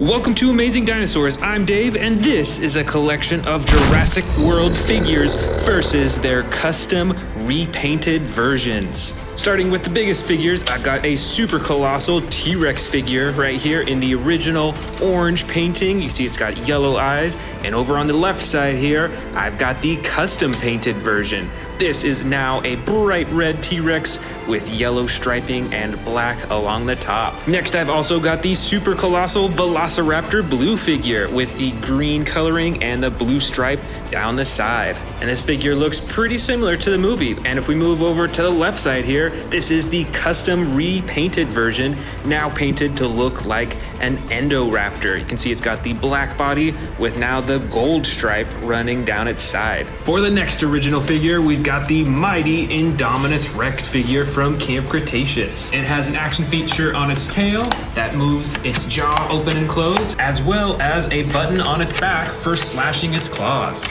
Welcome to Amazing Dinosaurs. I'm Dave, and this is a collection of Jurassic World figures versus their custom repainted versions. Starting with the biggest figures, I've got a super colossal T-Rex figure right here in the original orange painting. You see it's got yellow eyes, and over on the left side here, I've got the custom painted version. This is now a bright red T-Rex with yellow striping and black along the top. Next, I've also got the super colossal Velociraptor blue figure with the green coloring and the blue stripe down the side. And this figure looks pretty similar to the movie. And if we move over to the left side here, this is the custom repainted version, now painted to look like an Indoraptor. You can see it's got the black body with now the gold stripe running down its side. For the next original figure, we've got the mighty Indominus Rex figure from Camp Cretaceous. It has an action feature on its tail that moves its jaw open and closed, as well as a button on its back for slashing its claws.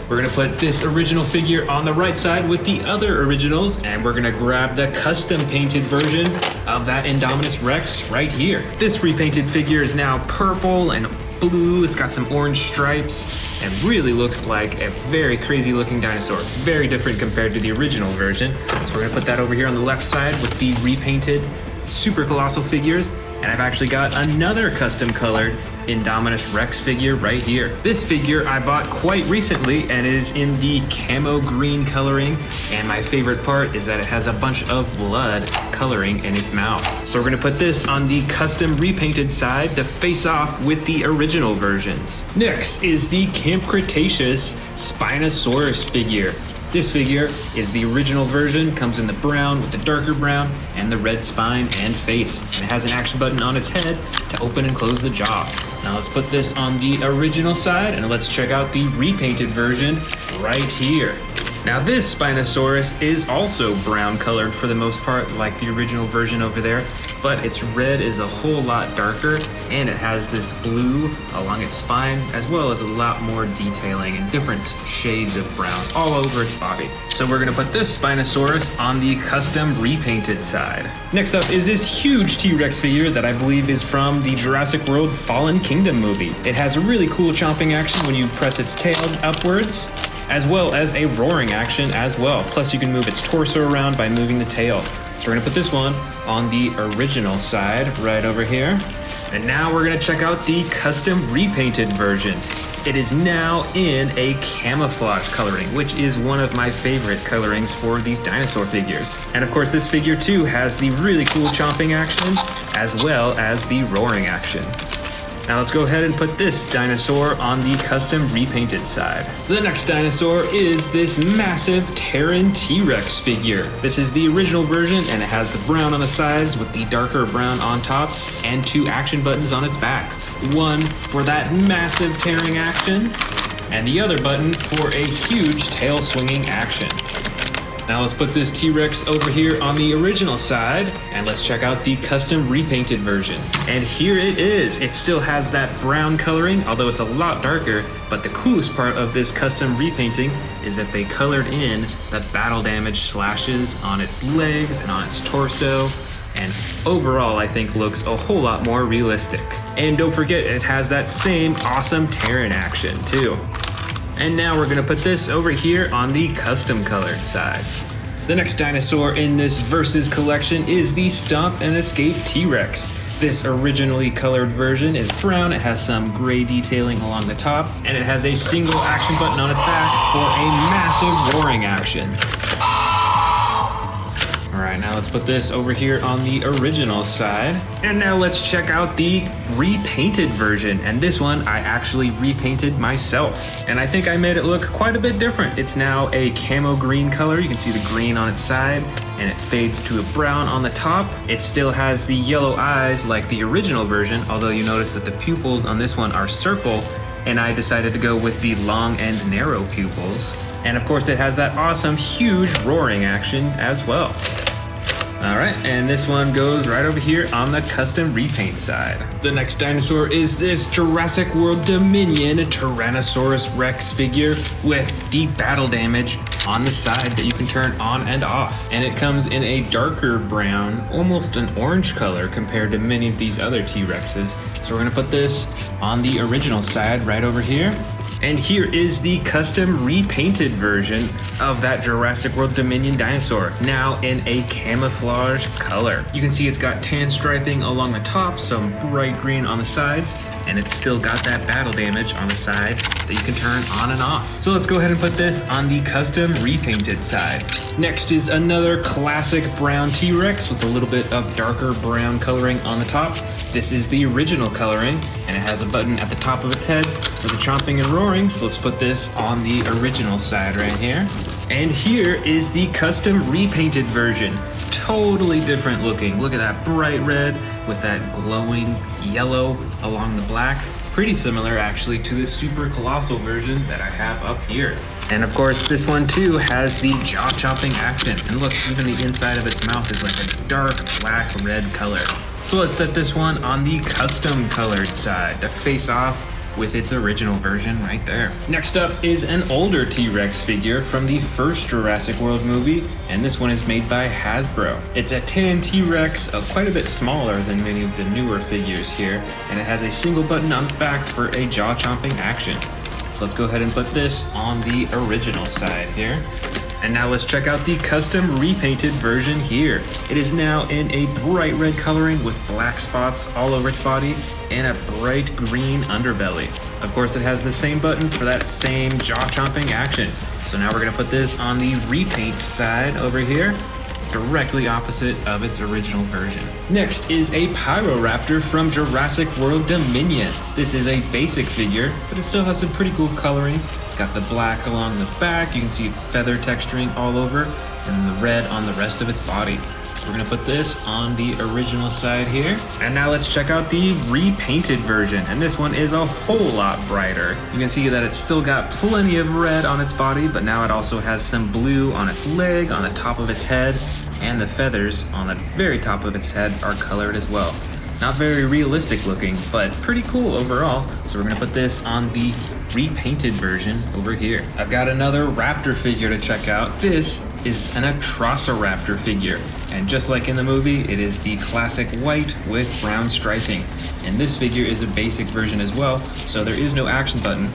We're gonna put this original figure on the right side with the other originals, and we're gonna grab the custom painted version of that Indominus Rex right here. This repainted figure is now purple and blue. It's got some orange stripes and really looks like a very crazy looking dinosaur. It's very different compared to the original version. So we're gonna put that over here on the left side with the repainted super colossal figures. And I've actually got another custom colored Indominus Rex figure right here. This figure I bought quite recently and is in the camo green coloring. And my favorite part is that it has a bunch of blood coloring in its mouth. So we're gonna put this on the custom repainted side to face off with the original versions. Next is the Camp Cretaceous Spinosaurus figure. This figure is the original version, comes in the brown with the darker brown and the red spine and face. And it has an action button on its head to open and close the jaw. Now let's put this on the original side and let's check out the repainted version right here. Now this Spinosaurus is also brown colored for the most part, like the original version over there, but its red is a whole lot darker and it has this blue along its spine, as well as a lot more detailing and different shades of brown all over its body. So we're gonna put this Spinosaurus on the custom repainted side. Next up is this huge T-Rex figure that I believe is from the Jurassic World Fallen Kingdom movie. It has a really cool chomping action when you press its tail upwards, as well as a roaring action as well. Plus you can move its torso around by moving the tail. So we're gonna put this one on the original side right over here. And now we're gonna check out the custom repainted version. It is now in a camouflage coloring, which is one of my favorite colorings for these dinosaur figures. And of course this figure too has the really cool chomping action as well as the roaring action. Now let's go ahead and put this dinosaur on the custom repainted side. The next dinosaur is this massive Terran T-Rex figure. This is the original version and it has the brown on the sides with the darker brown on top and two action buttons on its back. One for that massive tearing action and the other button for a huge tail swinging action. Now let's put this T-Rex over here on the original side and let's check out the custom repainted version. And here it is. It still has that brown coloring, although it's a lot darker, but the coolest part of this custom repainting is that they colored in the battle damage slashes on its legs and on its torso. And overall, I think looks a whole lot more realistic. And don't forget, it has that same awesome Terran action too. And now we're gonna put this over here on the custom colored side. The next dinosaur in this Versus collection is the Stomp and Escape T-Rex. This originally colored version is brown, it has some gray detailing along the top, and it has a single action button on its back for a massive roaring action. All right, now let's put this over here on the original side. And now let's check out the repainted version. And this one I actually repainted myself. And I think I made it look quite a bit different. It's now a camo green color. You can see the green on its side and it fades to a brown on the top. It still has the yellow eyes like the original version, although you notice that the pupils on this one are circle, and I decided to go with the long and narrow pupils. And of course it has that awesome huge roaring action as well. All right, and this one goes right over here on the custom repaint side. The next dinosaur is this Jurassic World Dominion Tyrannosaurus Rex figure with deep battle damage on the side that you can turn on and off. And it comes in a darker brown, almost an orange color compared to many of these other T-Rexes. So we're gonna put this on the original side right over here. And here is the custom repainted version of that Jurassic World Dominion dinosaur, now in a camouflage color. You can see it's got tan striping along the top, some bright green on the sides, and it's still got that battle damage on the side that you can turn on and off. So let's go ahead and put this on the custom repainted side. Next is another classic brown T-Rex with a little bit of darker brown coloring on the top. This is the original coloring, and it has a button at the top of its head for the chomping and roaring. So let's put this on the original side right here. And here is the custom repainted version. Totally different looking. Look at that bright red with that glowing yellow along the black. Pretty similar actually to the super colossal version that I have up here. And of course, this one too has the jaw chomping action. And look, even the inside of its mouth is like a dark black red color. So let's set this one on the custom colored side to face off with its original version right there. Next up is an older T-Rex figure from the first Jurassic World movie, and this one is made by Hasbro. It's a tan T-Rex, quite a bit smaller than many of the newer figures here, and it has a single button on its back for a jaw-chomping action. So let's go ahead and put this on the original side here. And now let's check out the custom repainted version here. It is now in a bright red coloring with black spots all over its body and a bright green underbelly. Of course, it has the same button for that same jaw-chomping action. So now we're gonna put this on the repaint side over here, directly opposite of its original version. Next is a Pyroraptor from Jurassic World Dominion. This is a basic figure, but it still has some pretty cool coloring. It's got the black along the back, you can see feather texturing all over, and the red on the rest of its body. We're gonna put this on the original side here. And now let's check out the repainted version. And this one is a whole lot brighter. You can see that it's still got plenty of red on its body, but now it also has some blue on its leg, on the top of its head, and the feathers on the very top of its head are colored as well. Not very realistic looking, but pretty cool overall. So we're gonna put this on the repainted version over here. I've got another raptor figure to check out. This is an Atrociraptor figure. And just like in the movie, it is the classic white with brown striping. And this figure is a basic version as well, so there is no action button.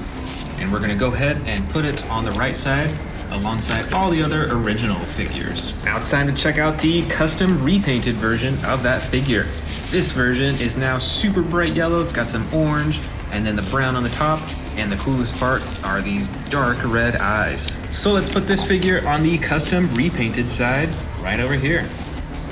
And we're gonna go ahead and put it on the right side alongside all the other original figures. Now it's time to check out the custom repainted version of that figure. This version is now super bright yellow. It's got some orange and then the brown on the top. And the coolest part are these dark red eyes. So let's put this figure on the custom repainted side right over here.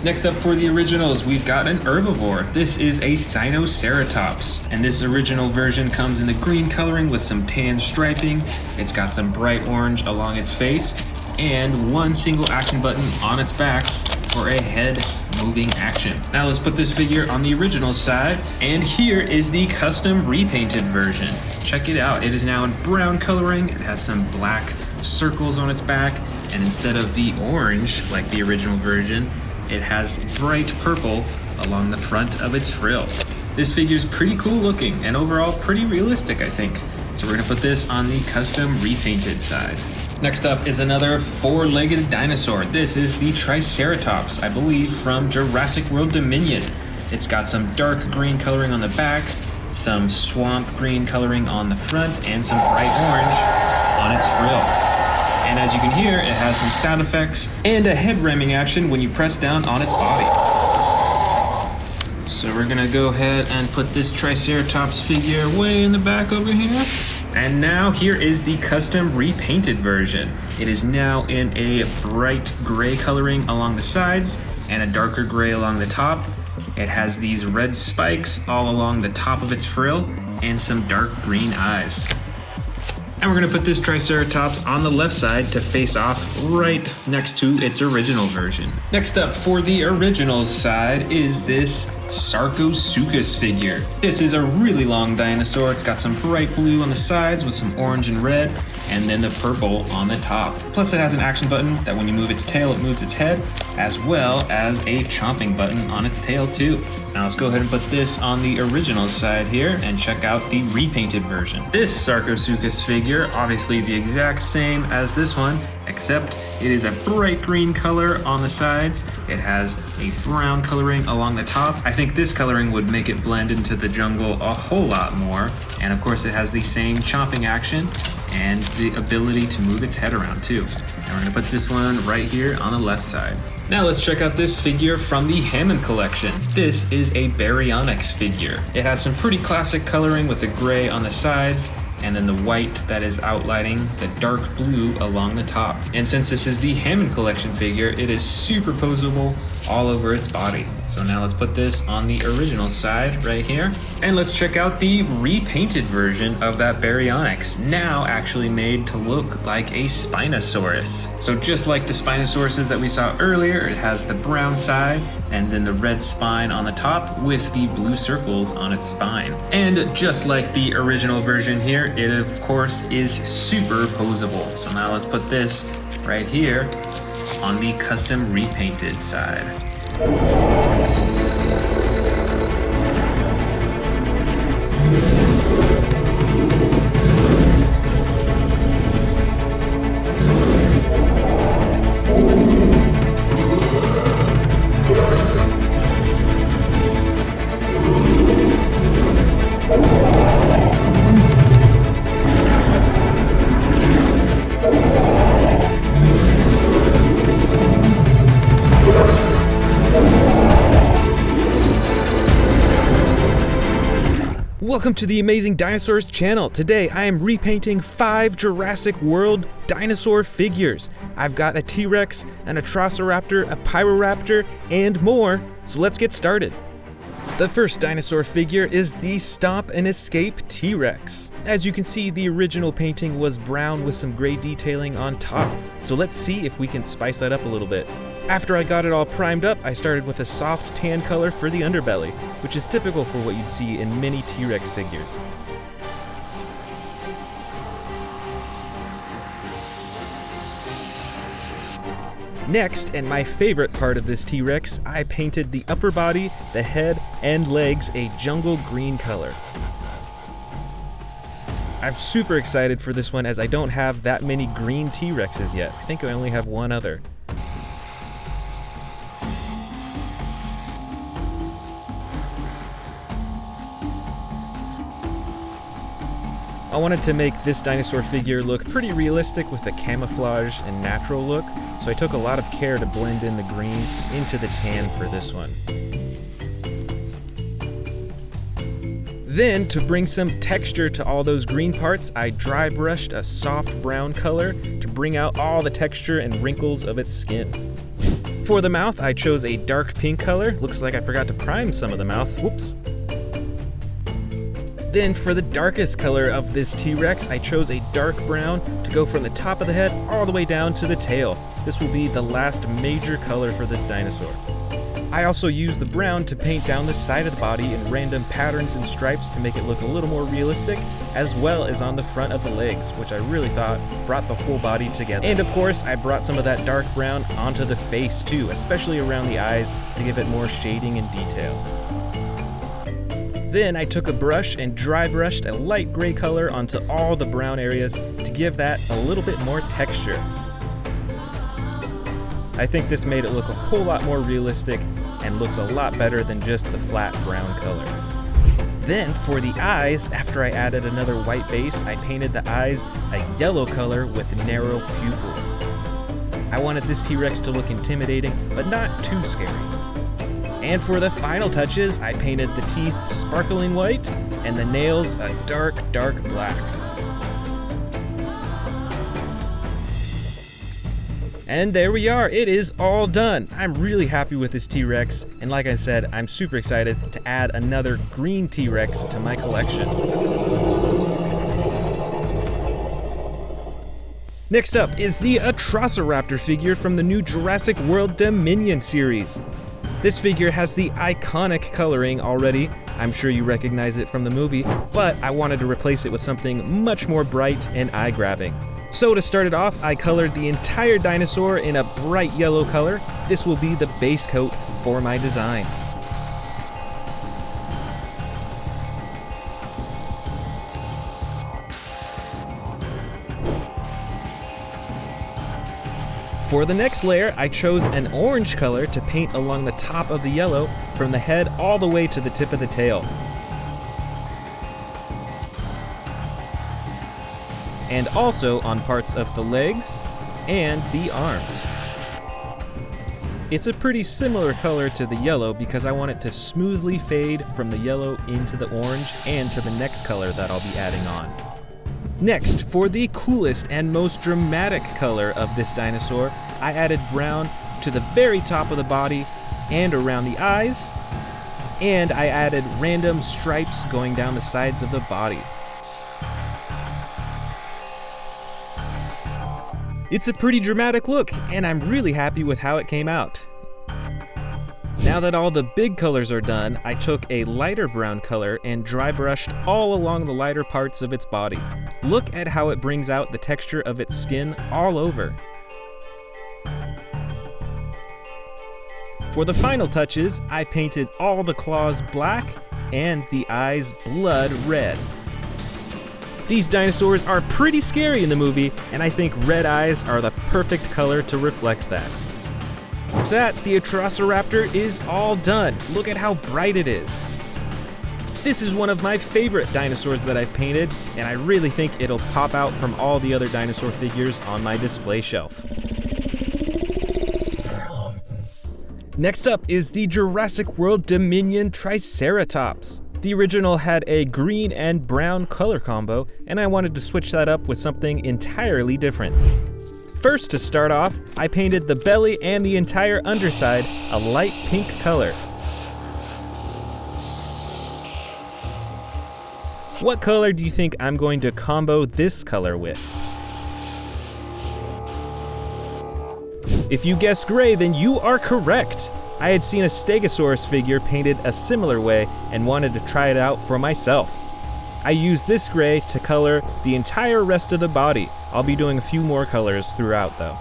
Next up for the originals, we've got an herbivore. This is a Sinoceratops, and this original version comes in the green coloring with some tan striping. It's got some bright orange along its face, and one single action button on its back for a head moving action. Now let's put this figure on the original side, and here is the custom repainted version. Check it out, it is now in brown coloring. It has some black circles on its back, and instead of the orange like the original version, it has bright purple along the front of its frill. This figure's pretty cool looking and overall pretty realistic, I think. So we're gonna put this on the custom repainted side. Next up is another four-legged dinosaur. This is the Triceratops, I believe from Jurassic World Dominion. It's got some dark green coloring on the back, some swamp green coloring on the front, and some bright orange on its frill. And as you can hear, it has some sound effects and a head ramming action when you press down on its body. So we're gonna go ahead and put this Triceratops figure way in the back over here. And now here is the custom repainted version. It is now in a bright gray coloring along the sides and a darker gray along the top. It has these red spikes all along the top of its frill and some dark green eyes. And we're gonna put this Triceratops on the left side to face off right next to its original version. Next up for the original side is this Sarcosuchus figure. This is a really long dinosaur. It's got some bright blue on the sides with some orange and red, and then the purple on the top. Plus it has an action button that when you move its tail, it moves its head, as well as a chomping button on its tail too. Now let's go ahead and put this on the original side here and check out the repainted version. This Sarcosuchus figure, obviously the exact same as this one, except it is a bright green color on the sides. It has a brown coloring along the top. I think this coloring would make it blend into the jungle a whole lot more. And of course it has the same chomping action and the ability to move its head around too. And we're gonna put this one right here on the left side. Now let's check out this figure from the Hammond collection. This is a Baryonyx figure. It has some pretty classic coloring with the gray on the sides, and then the white that is outlining the dark blue along the top. And since this is the Hammond collection figure, it is superposable all over its body. So now let's put this on the original side right here. And let's check out the repainted version of that Baryonyx, now actually made to look like a Spinosaurus. So just like the Spinosauruses that we saw earlier, it has the brown side and then the red spine on the top with the blue circles on its spine. And just like the original version here, it of course is superposable. So now let's put this right here on the custom repainted side. Welcome to the Amazing Dinosaurs channel. Today I am repainting 5 Jurassic World dinosaur figures. I've got a T-Rex, an Atrociraptor, a Pyroraptor, and more, so let's get started. The first dinosaur figure is the Stomp and Escape T-Rex. As you can see, the original painting was brown with some gray detailing on top, so let's see if we can spice that up a little bit. After I got it all primed up, I started with a soft tan color for the underbelly, which is typical for what you'd see in many T-Rex figures. Next, and my favorite part of this T-Rex, I painted the upper body, the head, and legs a jungle green color. I'm super excited for this one as I don't have that many green T-Rexes yet. I think I only have one other. I wanted to make this dinosaur figure look pretty realistic with a camouflage and natural look, so I took a lot of care to blend in the green into the tan for this one. Then, to bring some texture to all those green parts, I dry brushed a soft brown color to bring out all the texture and wrinkles of its skin. For the mouth, I chose a dark pink color. Looks like I forgot to prime some of the mouth. Whoops. Then for the darkest color of this T-Rex, I chose a dark brown to go from the top of the head all the way down to the tail. This will be the last major color for this dinosaur. I also used the brown to paint down the side of the body in random patterns and stripes to make it look a little more realistic, as well as on the front of the legs, which I really thought brought the whole body together. And of course, I brought some of that dark brown onto the face too, especially around the eyes to give it more shading and detail. Then I took a brush and dry brushed a light gray color onto all the brown areas to give that a little bit more texture. I think this made it look a whole lot more realistic and looks a lot better than just the flat brown color. Then for the eyes, after I added another white base, I painted the eyes a yellow color with narrow pupils. I wanted this T-Rex to look intimidating, but not too scary. And for the final touches, I painted the teeth sparkling white and the nails a dark, dark black. And there we are, it is all done. I'm really happy with this T-Rex, and like I said, I'm super excited to add another green T-Rex to my collection. Next up is the Atrociraptor figure from the new Jurassic World Dominion series. This figure has the iconic coloring already. I'm sure you recognize it from the movie, but I wanted to replace it with something much more bright and eye-grabbing. So to start it off, I colored the entire dinosaur in a bright yellow color. This will be the base coat for my design. For the next layer, I chose an orange color to paint along the top of the yellow from the head all the way to the tip of the tail. And also on parts of the legs and the arms. It's a pretty similar color to the yellow because I want it to smoothly fade from the yellow into the orange and to the next color that I'll be adding on. Next, for the coolest and most dramatic color of this dinosaur, I added brown to the very top of the body and around the eyes, and I added random stripes going down the sides of the body. It's a pretty dramatic look, and I'm really happy with how it came out. Now that all the big colors are done, I took a lighter brown color and dry brushed all along the lighter parts of its body. Look at how it brings out the texture of its skin all over. For the final touches, I painted all the claws black and the eyes blood red. These dinosaurs are pretty scary in the movie, and I think red eyes are the perfect color to reflect that. The Atrociraptor is all done. Look at how bright it is. This is one of my favorite dinosaurs that I've painted, and I really think it'll pop out from all the other dinosaur figures on my display shelf. Next up is the Jurassic World Dominion Triceratops. The original had a green and brown color combo, and I wanted to switch that up with something entirely different. First, to start off, I painted the belly and the entire underside a light pink color. What color do you think I'm going to combo this color with? If you guessed gray, then you are correct. I had seen a Stegosaurus figure painted a similar way and wanted to try it out for myself. I used this gray to color the entire rest of the body. I'll be doing a few more colors throughout though.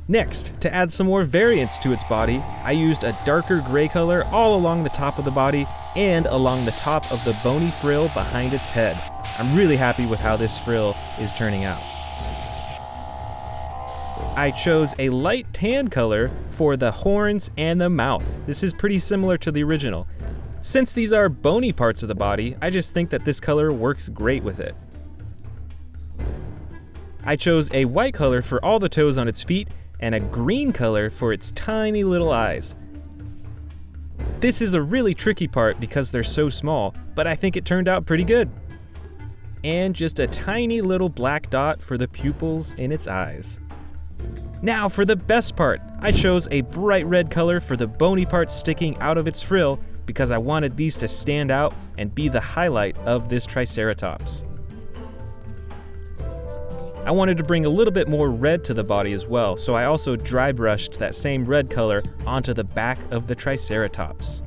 Next, to add some more variance to its body, I used a darker gray color all along the top of the body and along the top of the bony frill behind its head. I'm really happy with how this frill is turning out. I chose a light tan color for the horns and the mouth. This is pretty similar to the original. Since these are bony parts of the body, I just think that this color works great with it. I chose a white color for all the toes on its feet and a green color for its tiny little eyes. This is a really tricky part because they're so small, but I think it turned out pretty good. And just a tiny little black dot for the pupils in its eyes. Now for the best part, I chose a bright red color for the bony parts sticking out of its frill because I wanted these to stand out and be the highlight of this Triceratops. I wanted to bring a little bit more red to the body as well, so I also dry brushed that same red color onto the back of the Triceratops.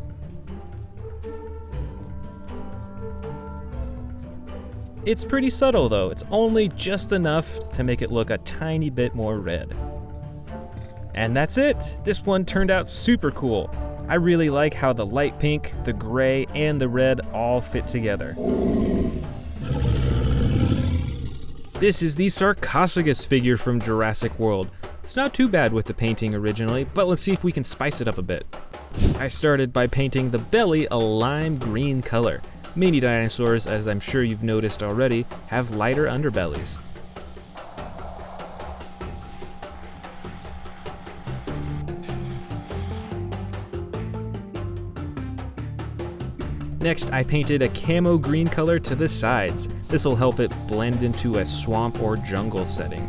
It's pretty subtle though, it's only just enough to make it look a tiny bit more red. And that's it! This one turned out super cool. I really like how the light pink, the gray, and the red all fit together. This is the Sarcophagus figure from Jurassic World. It's not too bad with the painting originally, but let's see if we can spice it up a bit. I started by painting the belly a lime green color. Many dinosaurs, as I'm sure you've noticed already, have lighter underbellies. Next, I painted a camo green color to the sides. This will help it blend into a swamp or jungle setting.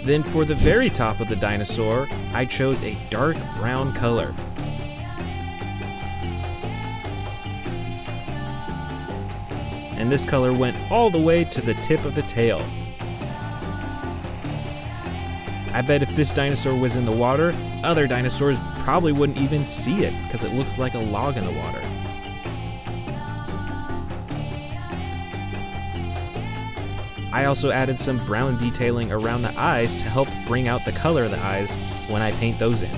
Then for the very top of the dinosaur, I chose a dark brown color. And this color went all the way to the tip of the tail. I bet if this dinosaur was in the water, other dinosaurs probably wouldn't even see it because it looks like a log in the water. I also added some brown detailing around the eyes to help bring out the color of the eyes when I paint those in.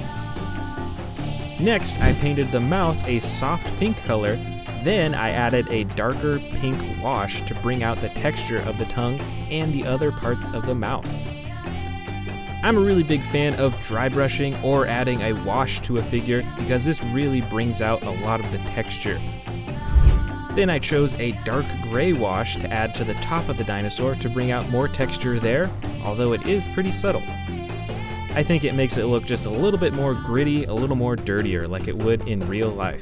Next, I painted the mouth a soft pink color. Then I added a darker pink wash to bring out the texture of the tongue and the other parts of the mouth. I'm a really big fan of dry brushing or adding a wash to a figure because this really brings out a lot of the texture. Then I chose a dark gray wash to add to the top of the dinosaur to bring out more texture there, although it is pretty subtle. I think it makes it look just a little bit more gritty, a little more dirtier like it would in real life.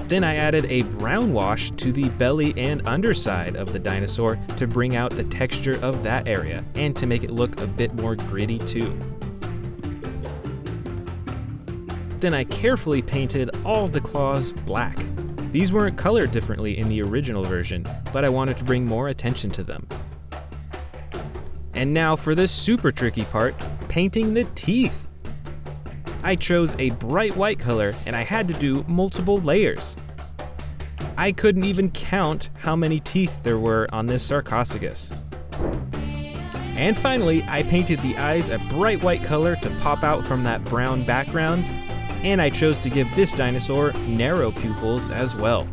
Then I added a brown wash to the belly and underside of the dinosaur to bring out the texture of that area and to make it look a bit more gritty too. Then I carefully painted all of the claws black. These weren't colored differently in the original version, but I wanted to bring more attention to them. And now for the super tricky part, painting the teeth. I chose a bright white color and I had to do multiple layers. I couldn't even count how many teeth there were on this sarcophagus. And finally, I painted the eyes a bright white color to pop out from that brown background, and I chose to give this dinosaur narrow pupils as well.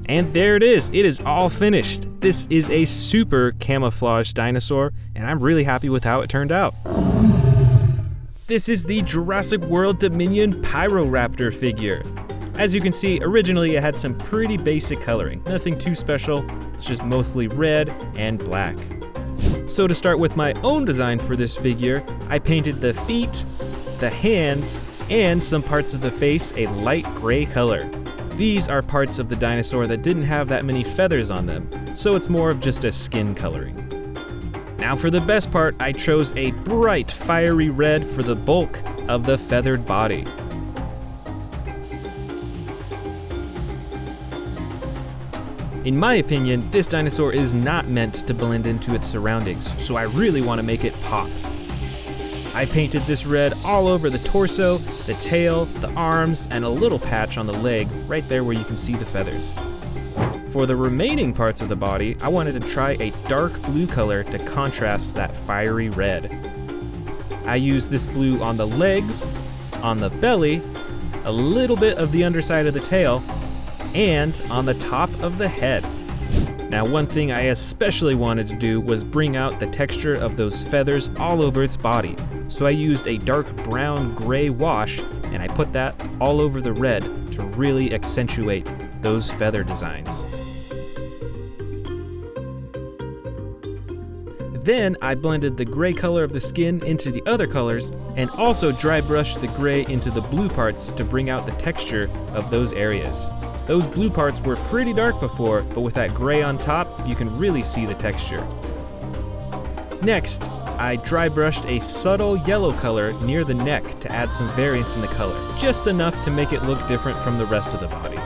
And there it is all finished. This is a super camouflaged dinosaur, and I'm really happy with how it turned out. This is the Jurassic World Dominion Pyroraptor figure. As you can see, originally it had some pretty basic coloring, nothing too special, it's just mostly red and black. So to start with my own design for this figure, I painted the feet, the hands, and some parts of the face a light gray color. These are parts of the dinosaur that didn't have that many feathers on them, so it's more of just a skin coloring. Now for the best part, I chose a bright fiery red for the bulk of the feathered body. In my opinion, this dinosaur is not meant to blend into its surroundings, so I really want to make it pop. I painted this red all over the torso, the tail, the arms, and a little patch on the leg right there where you can see the feathers. For the remaining parts of the body, I wanted to try a dark blue color to contrast that fiery red. I used this blue on the legs, on the belly, a little bit of the underside of the tail, and on the top of the head. Now, one thing I especially wanted to do was bring out the texture of those feathers all over its body. So I used a dark brown gray wash and I put that all over the red to really accentuate those feather designs. Then I blended the gray color of the skin into the other colors and also dry brushed the gray into the blue parts to bring out the texture of those areas. Those blue parts were pretty dark before, but with that gray on top, you can really see the texture. Next, I dry brushed a subtle yellow color near the neck to add some variance in the color, just enough to make it look different from the rest of the body.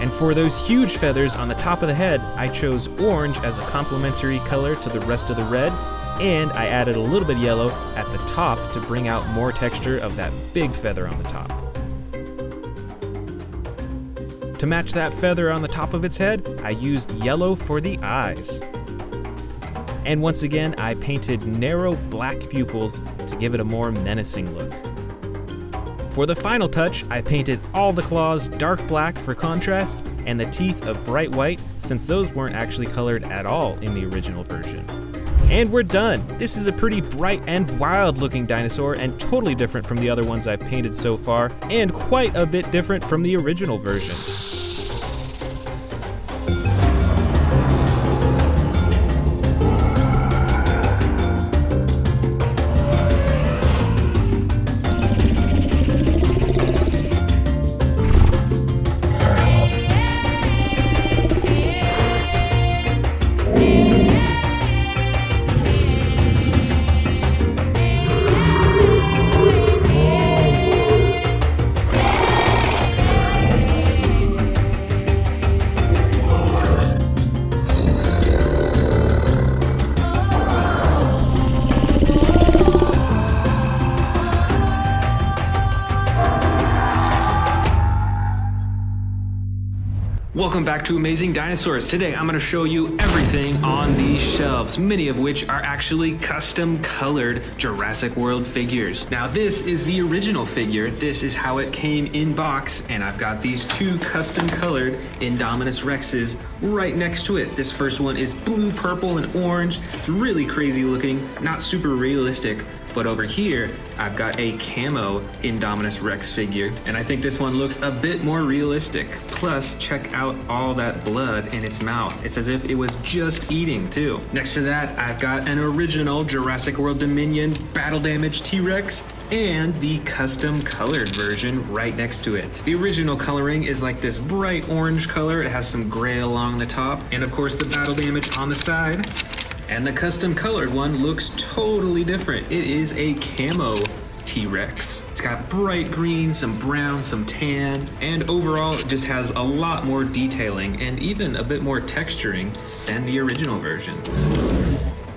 And for those huge feathers on the top of the head, I chose orange as a complementary color to the rest of the red, and I added a little bit of yellow at the top to bring out more texture of that big feather on the top. To match that feather on the top of its head, I used yellow for the eyes. And once again, I painted narrow black pupils to give it a more menacing look. For the final touch, I painted all the claws dark black for contrast and the teeth of bright white, since those weren't actually colored at all in the original version. And we're done! This is a pretty bright and wild looking dinosaur and totally different from the other ones I've painted so far, and quite a bit different from the original version. Welcome back to Amazing Dinosaurs. Today I'm going to show you everything on these shelves, many of which are actually custom colored Jurassic World figures. Now this is the original figure. This is how it came in box, and I've got these two custom colored Indominus Rexes right next to it. This first one is blue, purple, and orange. It's really crazy looking, not super realistic. But over here, I've got a camo Indominus Rex figure, and I think this one looks a bit more realistic. Plus, check out all that blood in its mouth. It's as if it was just eating, too. Next to that, I've got an original Jurassic World Dominion battle damage T-Rex and the custom colored version right next to it. The original coloring is like this bright orange color. It has some gray along the top, and of course the battle damage on the side. And the custom colored one looks totally different. It is a camo T-Rex. It's got bright green, some brown, some tan, and overall it just has a lot more detailing and even a bit more texturing than the original version.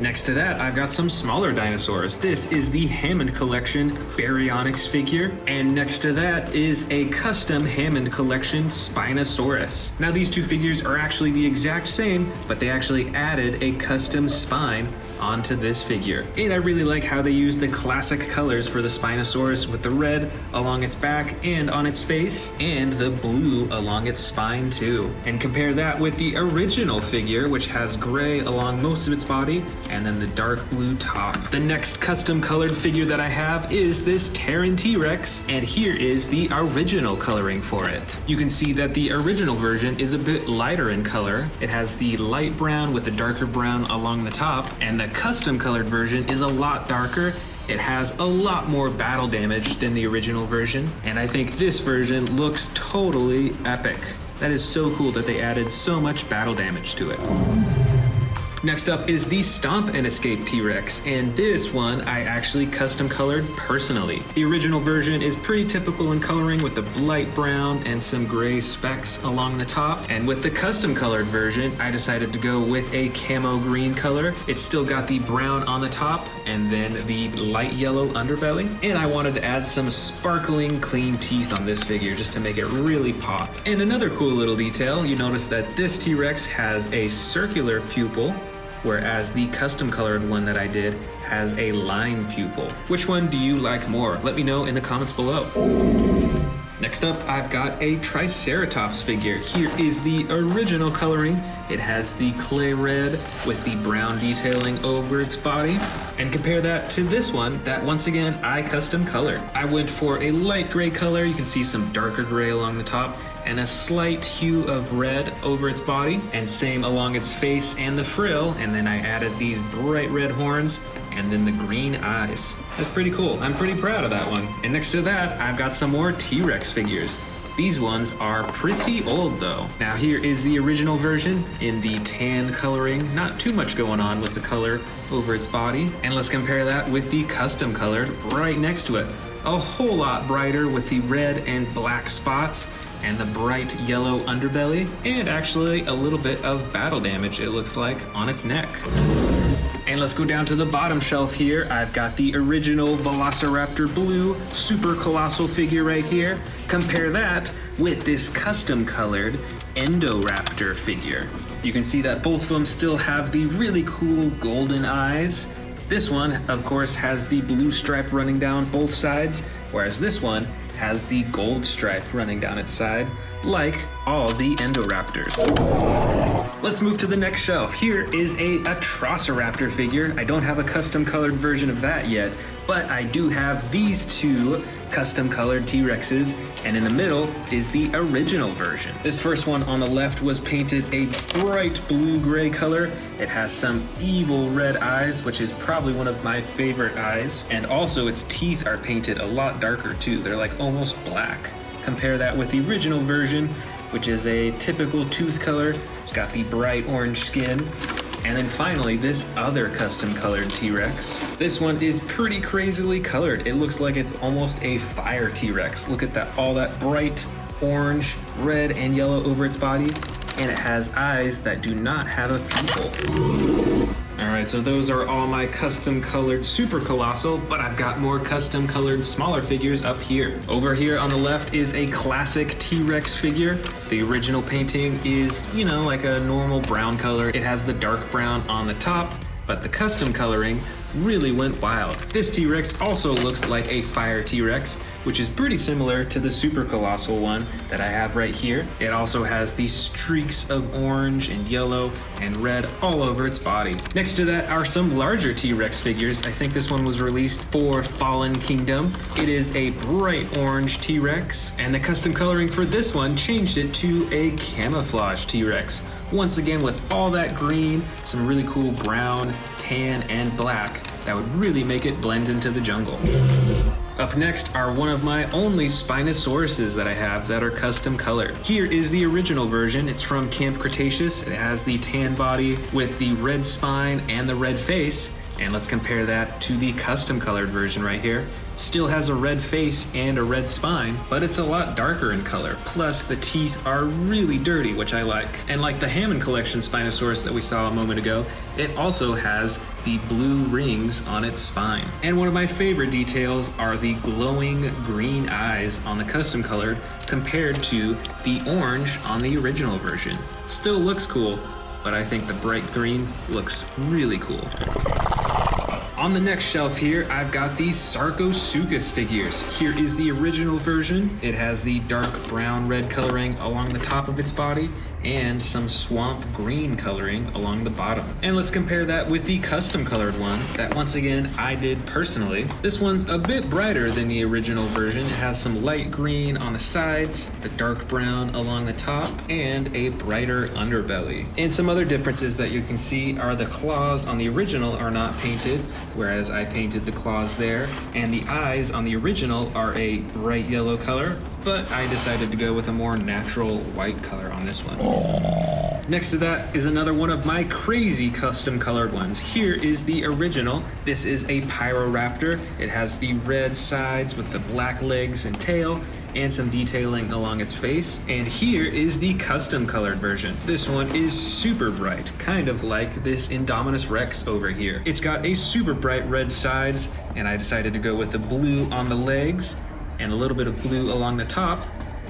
Next to that, I've got some smaller dinosaurs. This is the Hammond Collection Baryonyx figure, and next to that is a custom Hammond Collection Spinosaurus. Now these two figures are actually the exact same, but they actually added a custom spine onto this figure. And I really like how they use the classic colors for the Spinosaurus with the red along its back and on its face, and the blue along its spine too. And compare that with the original figure, which has gray along most of its body and then the dark blue top. The next custom colored figure that I have is this Terran T-Rex, and here is the original coloring for it. You can see that the original version is a bit lighter in color. It has the light brown with the darker brown along the top, and the custom colored version is a lot darker. It has a lot more battle damage than the original version, and I think this version looks totally epic. That is so cool that they added so much battle damage to it. Next up is the Stomp and Escape T-Rex, and this one I actually custom colored personally. The original version is pretty typical in coloring with the light brown and some gray specks along the top, and with the custom colored version I decided to go with a camo green color. It's still got the brown on the top and then the light yellow underbelly, and I wanted to add some sparkling clean teeth on this figure just to make it really pop. And another cool little detail, you notice that this T-Rex has a circular pupil, whereas the custom colored one that I did has a line pupil. Which one do you like more? Let me know in the comments below. Next up, I've got a Triceratops figure. Here is the original coloring. It has the clay red with the brown detailing over its body. And compare that to this one that once again I custom colored. I went for a light gray color. You can see some darker gray along the top and a slight hue of red over its body, and same along its face and the frill, and then I added these bright red horns and then the green eyes. That's pretty cool. I'm pretty proud of that one. And next to that, I've got some more T-Rex figures. These ones are pretty old though. Now here is the original version in the tan coloring, not too much going on with the color over its body. And let's compare that with the custom colored right next to it. A whole lot brighter with the red and black spots and the bright yellow underbelly, and actually a little bit of battle damage it looks like on its neck. And let's go down to the bottom shelf here. I've got the original Velociraptor blue super colossal figure right here. Compare that with this custom colored Endoraptor figure. You can see that both of them still have the really cool golden eyes. This one, of course, has the blue stripe running down both sides, whereas this one has the gold stripe running down its side, like all the Endoraptors. Let's move to the next shelf. Here is a Atrociraptor figure. I don't have a custom colored version of that yet, but I do have these two custom colored T-Rexes, and in the middle is the original version. This first one on the left was painted a bright blue-gray color. It has some evil red eyes, which is probably one of my favorite eyes, and also its teeth are painted a lot darker too. They're like almost black. Compare that with the original version, which is a typical tooth color. It's got the bright orange skin. And then finally, this other custom colored T-Rex. This one is pretty crazily colored. It looks like it's almost a fire T-Rex. Look at that, all that bright orange, red, and yellow over its body. And it has eyes that do not have a pupil. Alright, so those are all my custom colored super colossal, but I've got more custom colored smaller figures up here. Over here on the left is a classic T-Rex figure. The original painting is, you know, like a normal brown color. It has the dark brown on the top, but the custom coloring really went wild. This T-Rex also looks like a fire T-Rex, which is pretty similar to the super colossal one that I have right here. It also has these streaks of orange and yellow and red all over its body. Next to that are some larger T-Rex figures. I think this one was released for Fallen Kingdom. It is a bright orange T-Rex, and the custom coloring for this one changed it to a camouflage T-Rex. Once again, with all that green, some really cool brown, tan, and black that would really make it blend into the jungle. Up next are one of my only Spinosauruses that I have that are custom colored. Here is the original version. It's from Camp Cretaceous. It has the tan body with the red spine and the red face. And let's compare that to the custom colored version right here. It still has a red face and a red spine, but it's a lot darker in color. Plus the teeth are really dirty, which I like. And like the Hammond Collection Spinosaurus that we saw a moment ago, it also has the blue rings on its spine. And one of my favorite details are the glowing green eyes on the custom colored compared to the orange on the original version. Still looks cool, but I think the bright green looks really cool. On the next shelf here, I've got these Sarcosuchus figures. Here is the original version. It has the dark brown red coloring along the top of its body and some swamp green coloring along the bottom. And let's compare that with the custom colored one that once again I did personally. This one's a bit brighter than the original version. It has some light green on the sides, the dark brown along the top, and a brighter underbelly. And some other differences that you can see are the claws on the original are not painted, whereas I painted the claws there, and the eyes on the original are a bright yellow color, but I decided to go with a more natural white color on this one. Next to that is another one of my crazy custom colored ones. Here is the original. This is a Pyroraptor. It has the red sides with the black legs and tail, and some detailing along its face. And here is the custom colored version. This one is super bright, kind of like this Indominus Rex over here. It's got a super bright red sides, and I decided to go with the blue on the legs and a little bit of blue along the top,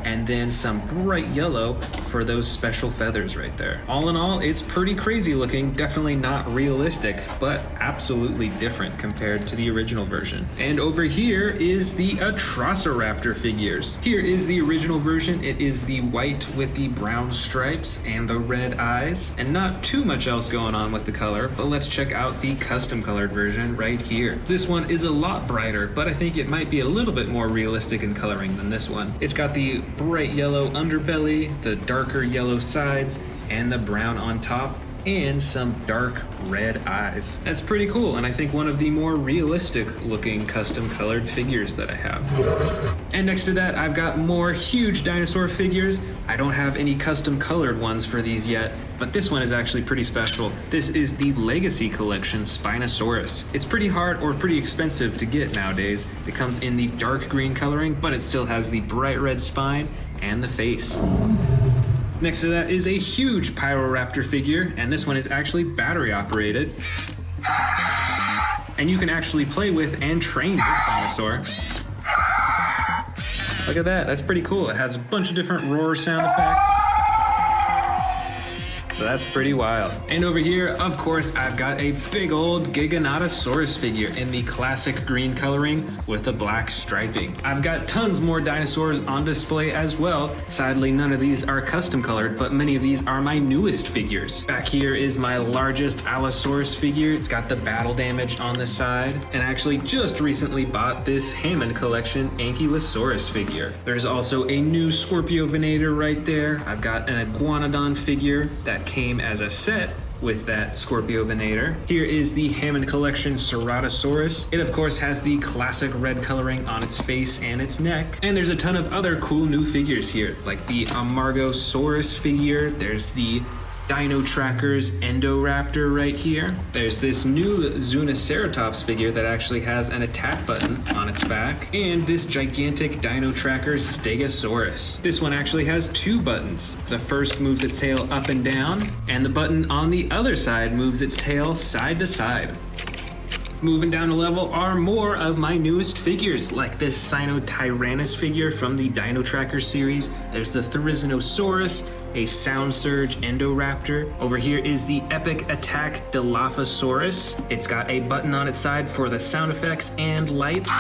and then some bright yellow for those special feathers right there. All in all, it's pretty crazy looking, definitely not realistic, but absolutely different compared to the original version. And over here is the Atrociraptor figures. Here is the original version. It is the white with the brown stripes and the red eyes, and not too much else going on with the color, but let's check out the custom colored version right here. This one is a lot brighter, but I think it might be a little bit more realistic in coloring than this one. It's got the bright yellow underbelly, the darker yellow sides, and the brown on top, and some dark red eyes. That's pretty cool, and I think one of the more realistic looking custom colored figures that I have. And next to that, I've got more huge dinosaur figures. I don't have any custom colored ones for these yet, but this one is actually pretty special. This is the Legacy Collection Spinosaurus. It's pretty hard or pretty expensive to get nowadays. It comes in the dark green coloring, but it still has the bright red spine and the face. Next to that is a huge Pyroraptor figure, and this one is actually battery operated. And you can actually play with and train this dinosaur. Look at that, that's pretty cool. It has a bunch of different roar sound effects. So that's pretty wild. And over here, of course, I've got a big old Giganotosaurus figure in the classic green coloring with the black striping. I've got tons more dinosaurs on display as well. Sadly, none of these are custom colored, but many of these are my newest figures. Back here is my largest Allosaurus figure. It's got the battle damage on the side. And I actually just recently bought this Hammond Collection Ankylosaurus figure. There's also a new Scorpiovenator right there. I've got an Iguanodon figure that came as a set with that Scorpiovenator. Here is the Hammond Collection Ceratosaurus. It of course has the classic red coloring on its face and its neck. And there's a ton of other cool new figures here, like the Amargosaurus figure. There's the Dino Tracker's Endoraptor right here. There's this new Zunoceratops figure that actually has an attack button on its back. And this gigantic Dino Tracker's Stegosaurus. This one actually has two buttons. The first moves its tail up and down, and the button on the other side moves its tail side to side. Moving down a level are more of my newest figures, like this Sinotyrannus figure from the Dino Tracker series. There's the Therizinosaurus, a Sound Surge Endoraptor. Over here is the Epic Attack Dilophosaurus. It's got a button on its side for the sound effects and lights.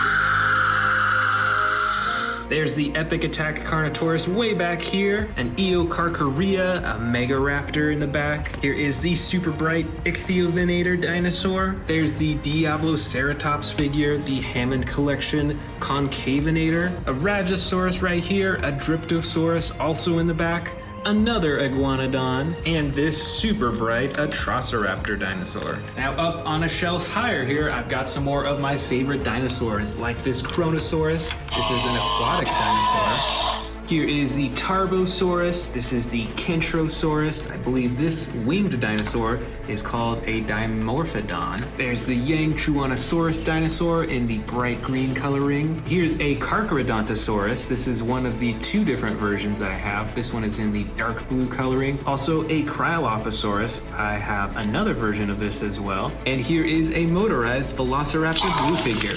There's the Epic Attack Carnotaurus way back here, an Eocarcharia, a Megaraptor in the back. Here is the super bright Ichthyovenator dinosaur. There's the Diabloceratops figure, the Hammond Collection Concavenator, a Rajasaurus right here, a Dryptosaurus also in the back, another Iguanodon, and this super bright Atrociraptor dinosaur. Now up on a shelf higher here, I've got some more of my favorite dinosaurs, like this Kronosaurus. This is an aquatic dinosaur. Here is the Tarbosaurus. This is the Kentrosaurus. I believe this winged dinosaur is called a Dimorphodon. There's the Yangchuanosaurus dinosaur in the bright green coloring. Here's a Carcharodontosaurus. This is one of the two different versions that I have. This one is in the dark blue coloring. Also a Cryolophosaurus. I have another version of this as well. And here is a motorized Velociraptor blue figure.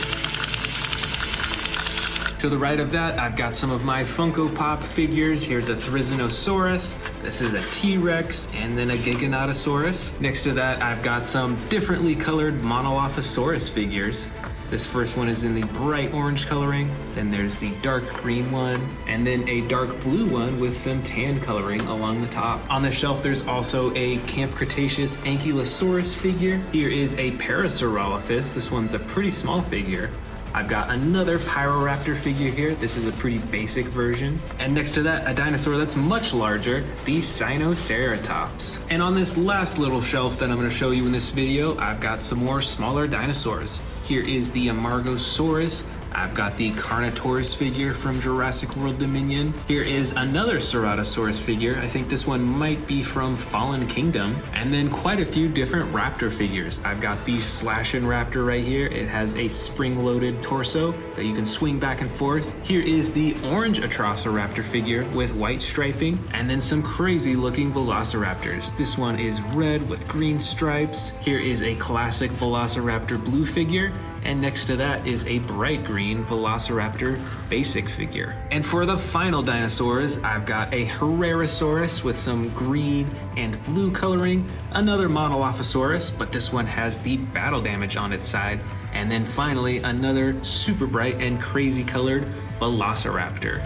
To the right of that, I've got some of my Funko Pop figures. Here's a Therizinosaurus, this is a T-Rex, and then a Giganotosaurus. Next to that, I've got some differently colored Monolophosaurus figures. This first one is in the bright orange coloring, then there's the dark green one, and then a dark blue one with some tan coloring along the top. On the shelf, there's also a Camp Cretaceous Ankylosaurus figure. Here is a Parasaurolophus. This one's a pretty small figure. I've got another Pyroraptor figure here. This is a pretty basic version. And next to that, a dinosaur that's much larger, the Sinoceratops. And on this last little shelf that I'm gonna show you in this video, I've got some more smaller dinosaurs. Here is the Amargosaurus. I've got the Carnotaurus figure from Jurassic World Dominion. Here is another Ceratosaurus figure. I think this one might be from Fallen Kingdom. And then quite a few different raptor figures. I've got the Slashin' Raptor right here. It has a spring-loaded torso that you can swing back and forth. Here is the orange Atrociraptor figure with white striping, and then some crazy-looking Velociraptors. This one is red with green stripes. Here is a classic Velociraptor blue figure, and next to that is a bright green Velociraptor basic figure. And for the final dinosaurs, I've got a Herrerasaurus with some green and blue coloring, another Monolophosaurus, but this one has the battle damage on its side, and then finally another super bright and crazy colored Velociraptor.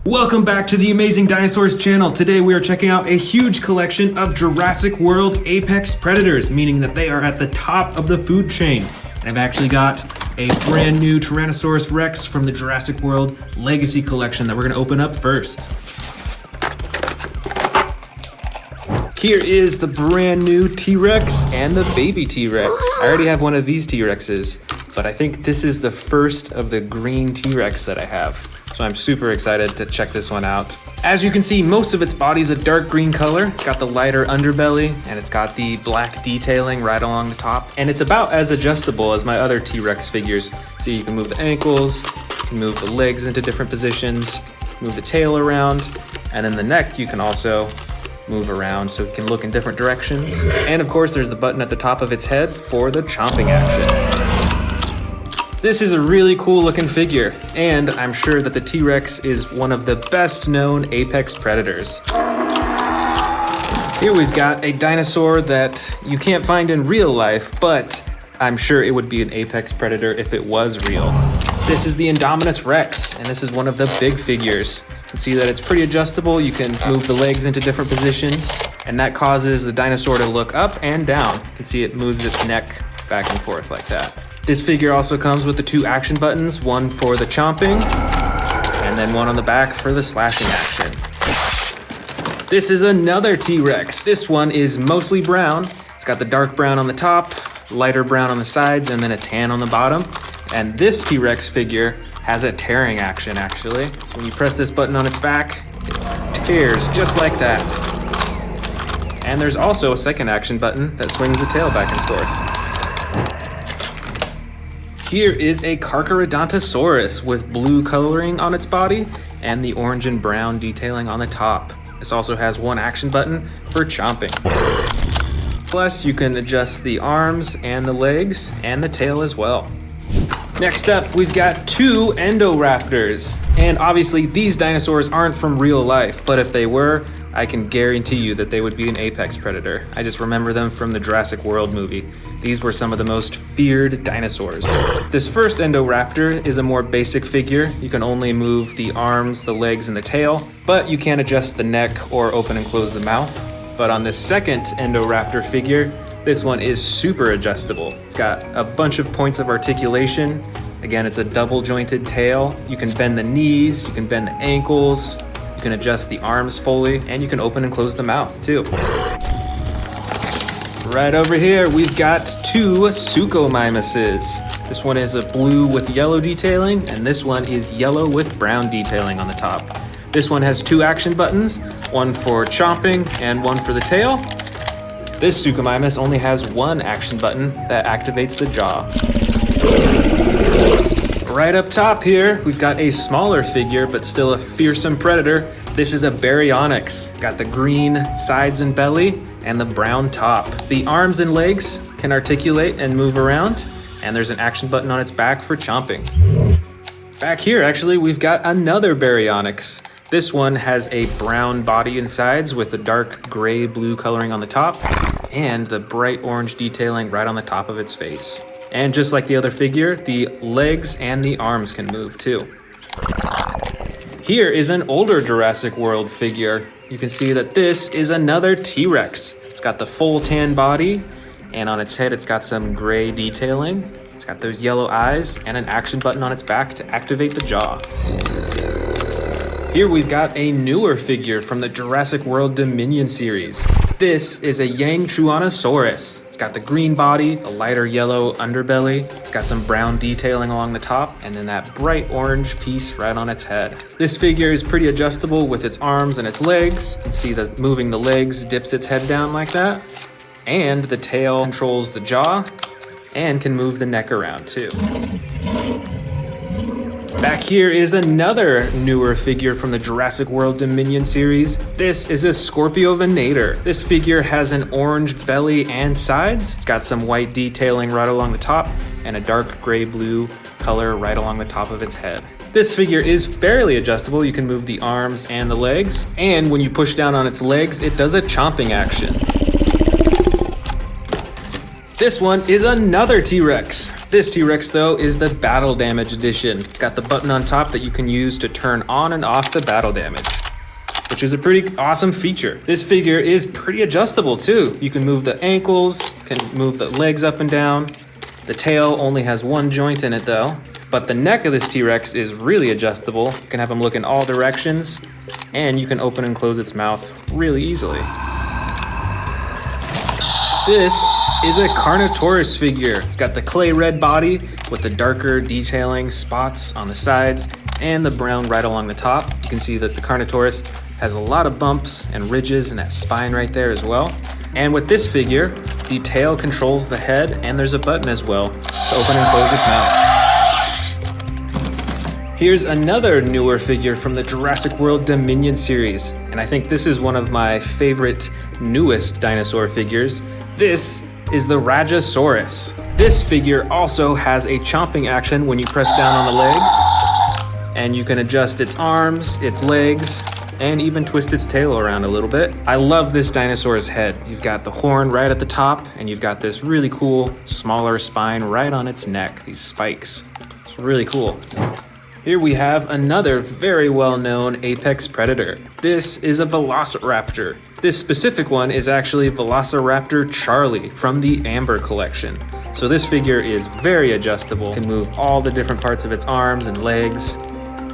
Welcome back to the Amazing Dinosaurs channel. Today we are checking out a huge collection of Jurassic World apex predators, meaning that they are at the top of the food chain. And I've actually got a brand new Tyrannosaurus Rex from the Jurassic World Legacy Collection that we're gonna open up first. Here is the brand new T-Rex and the baby T-Rex. I already have one of these T-Rexes, but I think this is the first of the green T-Rex that I have. So I'm super excited to check this one out. As you can see, most of its body's a dark green color. It's got the lighter underbelly, and it's got the black detailing right along the top. And it's about as adjustable as my other T-Rex figures. So you can move the ankles, you can move the legs into different positions, move the tail around, and then the neck you can also move around so it can look in different directions. And of course, there's the button at the top of its head for the chomping action. This is a really cool looking figure, and I'm sure that the T-Rex is one of the best known apex predators. Here we've got a dinosaur that you can't find in real life, but I'm sure it would be an apex predator if it was real. This is the Indominus Rex, and this is one of the big figures. You can see that it's pretty adjustable. You can move the legs into different positions, and that causes the dinosaur to look up and down. You can see it moves its neck back and forth like that. This figure also comes with the 2 action buttons, one for the chomping, and then one on the back for the slashing action. This is another T-Rex. This one is mostly brown. It's got the dark brown on the top, lighter brown on the sides, and then a tan on the bottom. And this T-Rex figure has a tearing action, actually. So when you press this button on its back, it tears just like that. And there's also a second action button that swings the tail back and forth. Here is a Carcharodontosaurus with blue coloring on its body and the orange and brown detailing on the top. This also has one action button for chomping. Plus, you can adjust the arms and the legs and the tail as well. Next up, we've got 2 Endoraptors. And obviously, these dinosaurs aren't from real life, but if they were, I can guarantee you that they would be an apex predator. I just remember them from the Jurassic World movie. These were some of the most feared dinosaurs. This first Endoraptor is a more basic figure. You can only move the arms, the legs, and the tail, but you can't adjust the neck or open and close the mouth. But on this second Endoraptor figure, this one is super adjustable. It's got a bunch of points of articulation. Again, it's a double jointed tail. You can bend the knees, you can bend the ankles, you can adjust the arms fully, and you can open and close the mouth too. Right over here, we've got 2 Suchomimuses. This one is a blue with yellow detailing, and this one is yellow with brown detailing on the top. This one has 2 action buttons, one for chomping and one for the tail. This Suchomimus only has 1 action button that activates the jaw. Right up top here, we've got a smaller figure, but still a fearsome predator. This is a Baryonyx. It's got the green sides and belly and the brown top. The arms and legs can articulate and move around, and there's an action button on its back for chomping. Back here, actually, we've got another Baryonyx. This one has a brown body and sides with the dark gray-blue coloring on the top and the bright orange detailing right on the top of its face. And just like the other figure, the legs and the arms can move too. Here is an older Jurassic World figure. You can see that this is another T-Rex. It's got the full tan body, and on its head it's got some gray detailing. It's got those yellow eyes and an action button on its back to activate the jaw. Here we've got a newer figure from the Jurassic World Dominion series. This is a Yangchuanosaurus. It's got the green body, a lighter yellow underbelly. It's got some brown detailing along the top, and then that bright orange piece right on its head. This figure is pretty adjustable with its arms and its legs. You can see that moving the legs dips its head down like that. And the tail controls the jaw and can move the neck around too. Back here is another newer figure from the Jurassic World Dominion series. This is a Scorpiovenator. This figure has an orange belly and sides. It's got some white detailing right along the top and a dark gray-blue color right along the top of its head. This figure is fairly adjustable. You can move the arms and the legs, and when you push down on its legs, it does a chomping action. This one is another T-Rex. This T-Rex, though, is the Battle Damage Edition. It's got the button on top that you can use to turn on and off the battle damage, which is a pretty awesome feature. This figure is pretty adjustable, too. You can move the ankles, can move the legs up and down. The tail only has 1 joint in it, though. But the neck of this T-Rex is really adjustable. You can have him look in all directions, and you can open and close its mouth really easily. This is a Carnotaurus figure. It's got the clay red body with the darker detailing spots on the sides and the brown right along the top. You can see that the Carnotaurus has a lot of bumps and ridges and that spine right there as well. And with this figure, the tail controls the head, and there's a button as well to open and close its mouth. Here's another newer figure from the Jurassic World Dominion series, and I think this is one of my favorite newest dinosaur figures. This is the Rajasaurus. This figure also has a chomping action when you press down on the legs, and you can adjust its arms, its legs, and even twist its tail around a little bit. I love this dinosaur's head. You've got the horn right at the top, and you've got this really cool, smaller spine right on its neck, these spikes. It's really cool. Here we have another very well-known apex predator. This is a velociraptor. This specific one is actually Velociraptor Charlie from the Amber collection. So this figure is very adjustable, can move all the different parts of its arms and legs,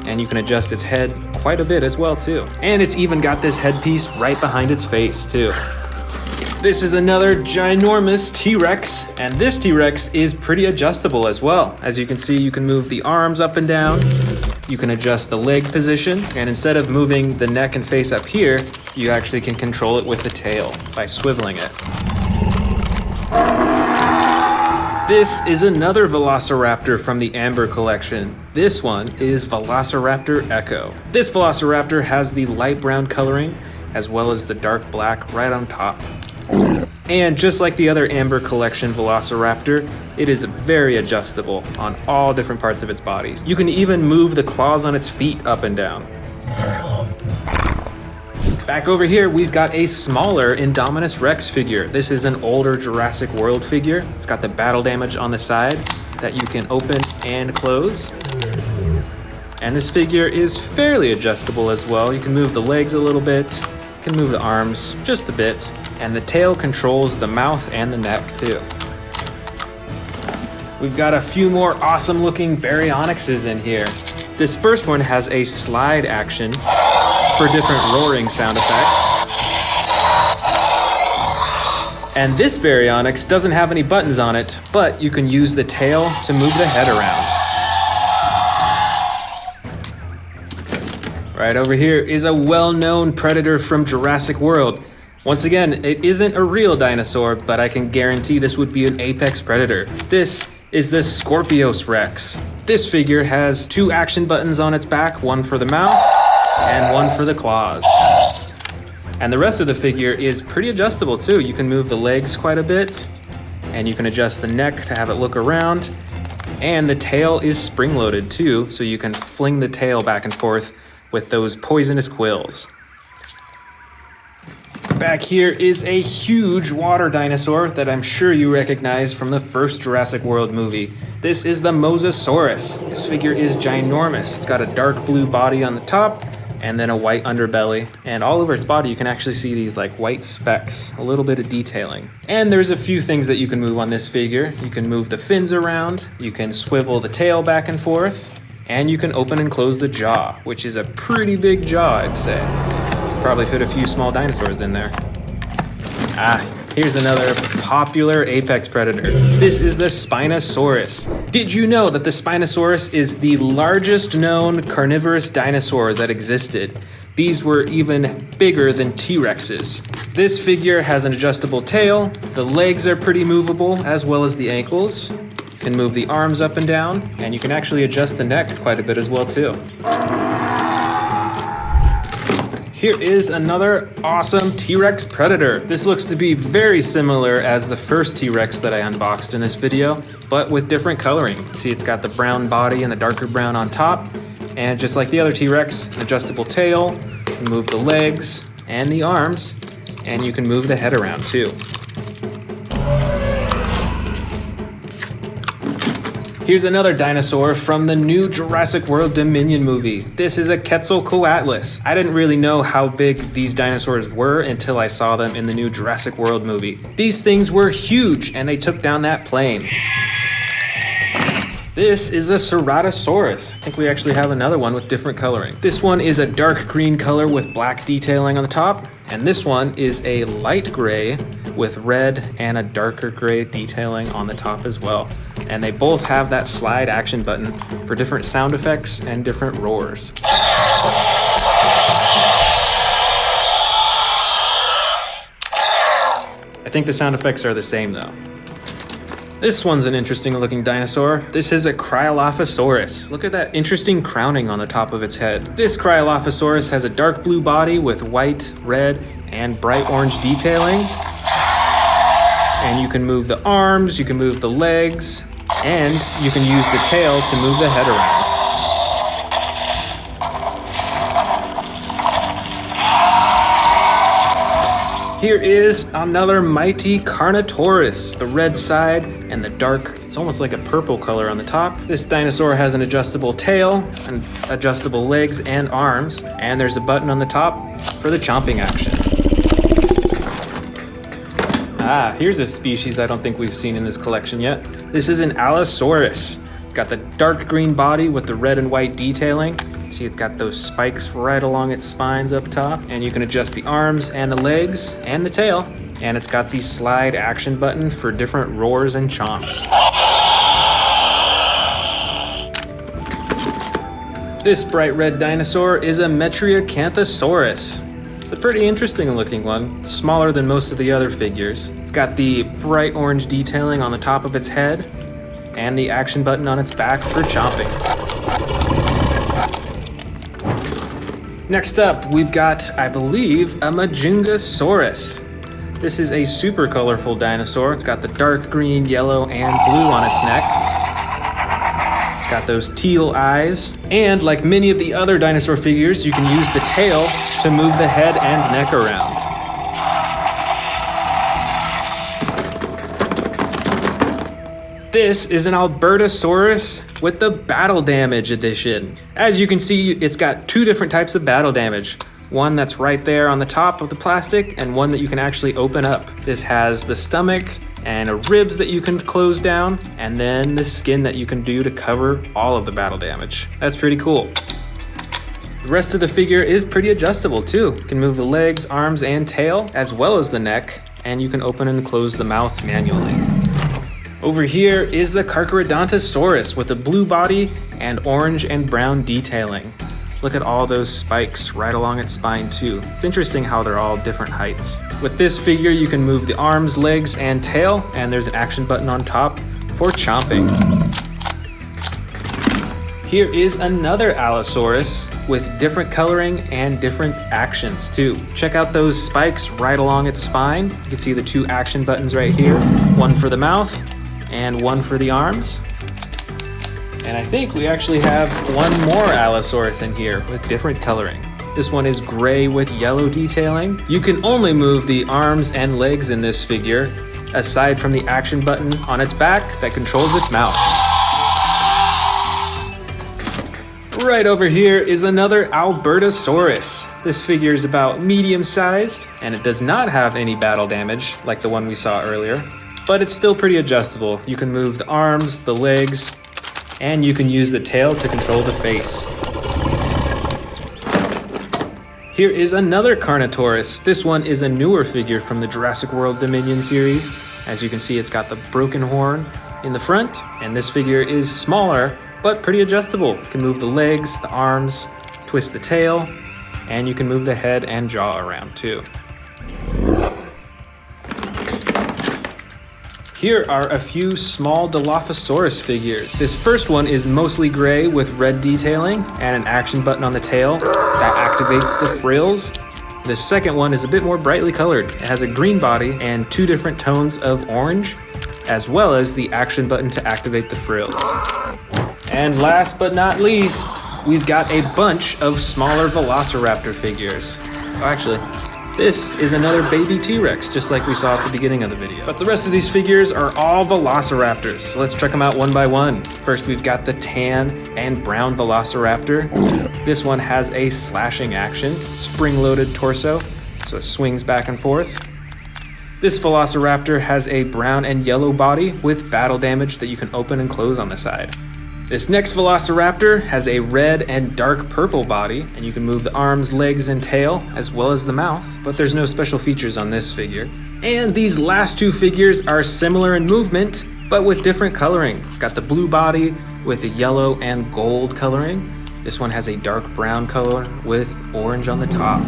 and you can adjust its head quite a bit as well too. And it's even got this headpiece right behind its face too. This is another ginormous T-Rex, and this T-Rex is pretty adjustable as well. As you can see, you can move the arms up and down, you can adjust the leg position, and instead of moving the neck and face up here, you actually can control it with the tail by swiveling it. This is another Velociraptor from the Amber collection. This one is Velociraptor Echo. This Velociraptor has the light brown coloring as well as the dark black right on top. And just like the other Amber collection Velociraptor, it is very adjustable on all different parts of its body. You can even move the claws on its feet up and down. Back over here, we've got a smaller Indominus Rex figure. This is an older Jurassic World figure. It's got the battle damage on the side that you can open and close. And this figure is fairly adjustable as well. You can move the legs a little bit, you can move the arms just a bit, and the tail controls the mouth and the neck too. We've got a few more awesome looking Baryonyxes in here. This first one has a slide action for different roaring sound effects. And this Baryonyx doesn't have any buttons on it, but you can use the tail to move the head around. Right over here is a well-known predator from Jurassic World. Once again, it isn't a real dinosaur, but I can guarantee this would be an apex predator. This is the Scorpius Rex. This figure has 2 action buttons on its back, one for the mouth and one for the claws. And the rest of the figure is pretty adjustable too. You can move the legs quite a bit, and you can adjust the neck to have it look around. And the tail is spring-loaded too, so you can fling the tail back and forth with those poisonous quills. Back here is a huge water dinosaur that I'm sure you recognize from the first Jurassic World movie. This is the Mosasaurus. This figure is ginormous. It's got a dark blue body on the top and then a white underbelly. And all over its body you can actually see these like white specks, a little bit of detailing. And there's a few things that you can move on this figure. You can move the fins around, you can swivel the tail back and forth, and you can open and close the jaw, which is a pretty big jaw, I'd say. Probably fit a few small dinosaurs in there. Here's another popular apex predator. This is the Spinosaurus. Did you know that the Spinosaurus is the largest known carnivorous dinosaur that existed? These were even bigger than T-Rexes. This figure has an adjustable tail, the legs are pretty movable, as well as the ankles. You can move the arms up and down, and you can actually adjust the neck quite a bit as well too. Here is another awesome T-Rex predator. This looks to be very similar as the first T-Rex that I unboxed in this video, but with different coloring. You can see it's got the brown body and the darker brown on top, and just like the other T-Rex, adjustable tail, you can move the legs and the arms, and you can move the head around too. Here's another dinosaur from the new Jurassic World Dominion movie. This is a Quetzalcoatlus. I didn't really know how big these dinosaurs were until I saw them in the new Jurassic World movie. These things were huge, and they took down that plane. This is a Ceratosaurus. I think we actually have another one with different coloring. This one is a dark green color with black detailing on the top, and this one is a light gray with red and a darker gray detailing on the top as well. And they both have that slide action button for different sound effects and different roars. I think the sound effects are the same though. This one's an interesting looking dinosaur. This is a Cryolophosaurus. Look at that interesting crowning on the top of its head. This Cryolophosaurus has a dark blue body with white, red, and bright orange detailing. And you can move the arms, you can move the legs, and you can use the tail to move the head around. Here is another mighty Carnotaurus, the red side and the dark, it's almost like a purple color on the top. This dinosaur has an adjustable tail and adjustable legs and arms, and there's a button on the top for the chomping action. Here's a species I don't think we've seen in this collection yet. This is an Allosaurus. It's got the dark green body with the red and white detailing. See, it's got those spikes right along its spines up top, and you can adjust the arms and the legs and the tail. And it's got the slide action button for different roars and chomps. This bright red dinosaur is a Metriacanthosaurus. It's a pretty interesting looking one. It's smaller than most of the other figures. It's got the bright orange detailing on the top of its head and the action button on its back for chomping. Next up, we've got, I believe, a Majungasaurus. This is a super colorful dinosaur. It's got the dark green, yellow, and blue on its neck. It's got those teal eyes. And like many of the other dinosaur figures, you can use the tail to move the head and neck around. This is an Albertosaurus with the Battle Damage edition. As you can see, it's got two different types of battle damage. One that's right there on the top of the plastic, and one that you can actually open up. This has the stomach and ribs that you can close down, and then the skin that you can do to cover all of the battle damage. That's pretty cool. The rest of the figure is pretty adjustable too. You can move the legs, arms, and tail, as well as the neck, and you can open and close the mouth manually. Over here is the Carcharodontosaurus with a blue body and orange and brown detailing. Look at all those spikes right along its spine too. It's interesting how they're all different heights. With this figure, you can move the arms, legs, and tail, and there's an action button on top for chomping. Here is another Allosaurus with different coloring and different actions too. Check out those spikes right along its spine. You can see the two action buttons right here, one for the mouth and one for the arms. And I think we actually have one more Allosaurus in here with different coloring. This one is gray with yellow detailing. You can only move the arms and legs in this figure, aside from the action button on its back that controls its mouth. Right over here is another Albertosaurus. This figure is about medium-sized, and it does not have any battle damage like the one we saw earlier, but it's still pretty adjustable. You can move the arms, the legs, and you can use the tail to control the face. Here is another Carnotaurus. This one is a newer figure from the Jurassic World Dominion series. As you can see, it's got the broken horn in the front, and this figure is smaller, but pretty adjustable. You can move the legs, the arms, twist the tail, and you can move the head and jaw around too. Here are a few small Dilophosaurus figures. This first one is mostly gray with red detailing and an action button on the tail that activates the frills. The second one is a bit more brightly colored. It has a green body and two different tones of orange, as well as the action button to activate the frills. And last but not least, we've got a bunch of smaller Velociraptor figures. Oh, actually, this is another baby T-Rex, just like we saw at the beginning of the video. But the rest of these figures are all Velociraptors, so let's check them out one by one. First, we've got the tan and brown Velociraptor. This one has a slashing action, spring-loaded torso, so it swings back and forth. This Velociraptor has a brown and yellow body with battle damage that you can open and close on the side. This next Velociraptor has a red and dark purple body, and you can move the arms, legs, and tail, as well as the mouth, but there's no special features on this figure. And these last two figures are similar in movement, but with different coloring. It's got the blue body with a yellow and gold coloring. This one has a dark brown color with orange on the top.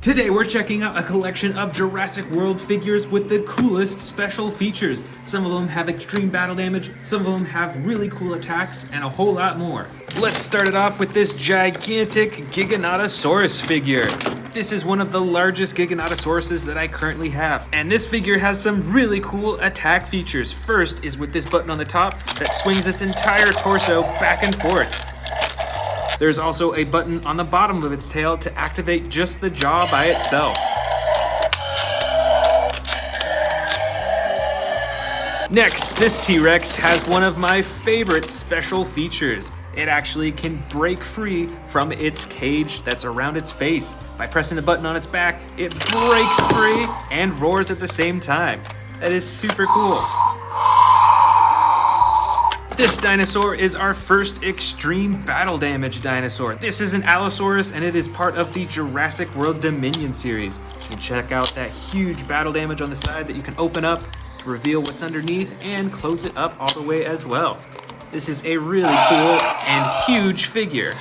Today we're checking out a collection of Jurassic World figures with the coolest special features. Some of them have extreme battle damage, some of them have really cool attacks, and a whole lot more. Let's start it off with this gigantic Giganotosaurus figure. This is one of the largest Giganotosauruses that I currently have. And this figure has some really cool attack features. First is with this button on the top that swings its entire torso back and forth. There's also a button on the bottom of its tail to activate just the jaw by itself. Next, this T-Rex has one of my favorite special features. It actually can break free from its cage that's around its face. By pressing the button on its back, it breaks free and roars at the same time. That is super cool. This dinosaur is our first extreme battle damage dinosaur. This is an Allosaurus and it is part of the Jurassic World Dominion series. You can check out that huge battle damage on the side that you can open up to reveal what's underneath and close it up all the way as well. This is a really cool and huge figure.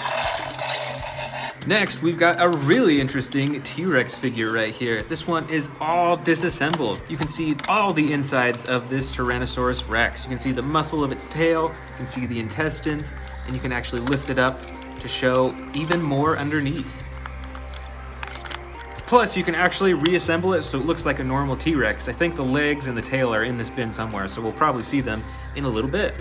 Next, we've got a really interesting T-Rex figure right here. This one is all disassembled. You can see all the insides of this Tyrannosaurus Rex. You can see the muscle of its tail, you can see the intestines, and you can actually lift it up to show even more underneath. Plus, you can actually reassemble it so it looks like a normal T-Rex. I think the legs and the tail are in this bin somewhere, so we'll probably see them in a little bit.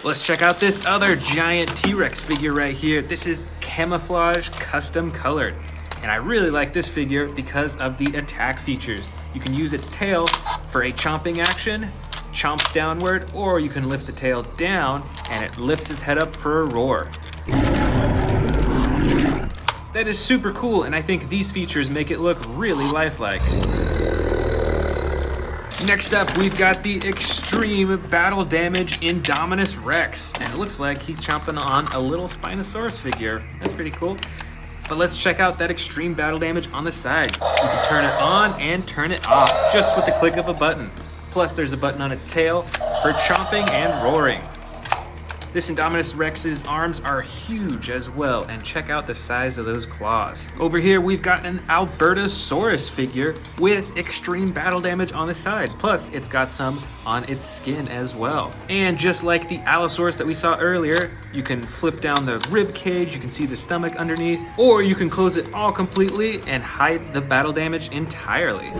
Let's check out this other giant T-Rex figure right here. This is camouflage custom colored. And I really like this figure because of the attack features. You can use its tail for a chomping action, chomps downward, or you can lift the tail down and it lifts its head up for a roar. That is super cool, and I think these features make it look really lifelike. Next up, we've got the extreme battle damage Indominus Rex, and it looks like he's chomping on a little Spinosaurus figure. That's pretty cool. But let's check out that extreme battle damage on the side. You can turn it on and turn it off just with the click of a button. Plus, there's a button on its tail for chomping and roaring. This Indominus Rex's arms are huge as well, and check out the size of those claws. Over here, we've got an Albertosaurus figure with extreme battle damage on the side. Plus, it's got some on its skin as well. And just like the Allosaurus that we saw earlier, you can flip down the rib cage, you can see the stomach underneath, or you can close it all completely and hide the battle damage entirely.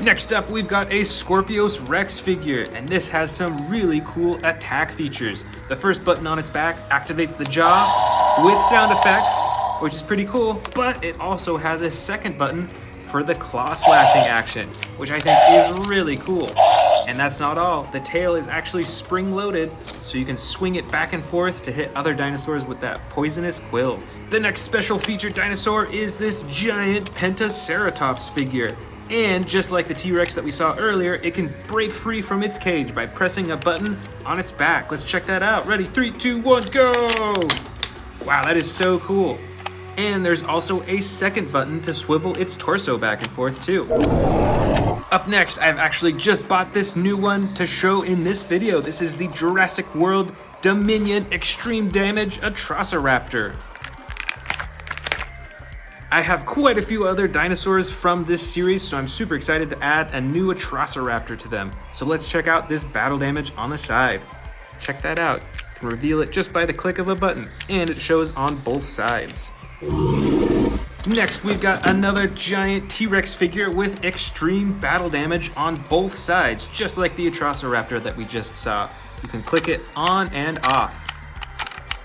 Next up, we've got a Scorpius Rex figure, and this has some really cool attack features. The first button on its back activates the jaw with sound effects, which is pretty cool, but it also has a second button for the claw slashing action, which I think is really cool. And that's not all. The tail is actually spring-loaded, so you can swing it back and forth to hit other dinosaurs with that poisonous quills. The next special featured dinosaur is this giant Pentaceratops figure. And just like the T-Rex that we saw earlier, it can break free from its cage by pressing a button on its back. Let's check that out. Ready, 3, 2, 1, go! Wow, that is so cool. And there's also a second button to swivel its torso back and forth too. Up next, I've actually just bought this new one to show in this video. This is the Jurassic World Dominion Extreme Damage Atrociraptor. I have quite a few other dinosaurs from this series, so I'm super excited to add a new Atrociraptor to them. So let's check out this battle damage on the side. Check that out. You can reveal it just by the click of a button, and it shows on both sides. Next, we've got another giant T-Rex figure with extreme battle damage on both sides, just like the Atrociraptor that we just saw. You can click it on and off.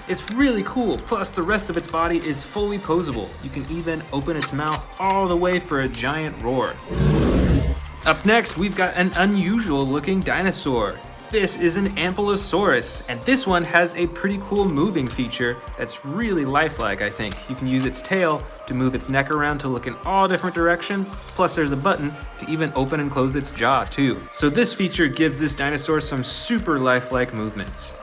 It's really cool, plus the rest of its body is fully posable. You can even open its mouth all the way for a giant roar. Up next, we've got an unusual looking dinosaur. This is an Ankylosaurus, and this one has a pretty cool moving feature that's really lifelike, I think. You can use its tail to move its neck around to look in all different directions, plus there's a button to even open and close its jaw too. So this feature gives this dinosaur some super lifelike movements.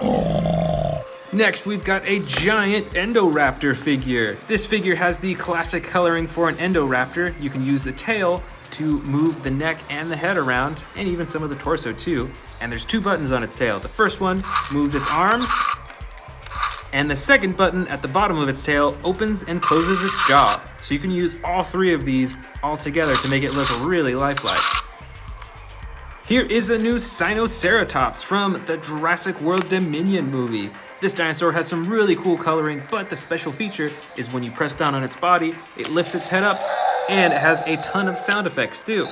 Next, we've got a giant Endoraptor figure. This figure has the classic coloring for an Endoraptor. You can use the tail to move the neck and the head around, and even some of the torso too. And there's two buttons on its tail. The first one moves its arms, and the second button at the bottom of its tail opens and closes its jaw. So you can use all three of these all together to make it look really lifelike. Here is a new Sinoceratops from the Jurassic World Dominion movie. This dinosaur has some really cool coloring, but the special feature is when you press down on its body, it lifts its head up, and it has a ton of sound effects too.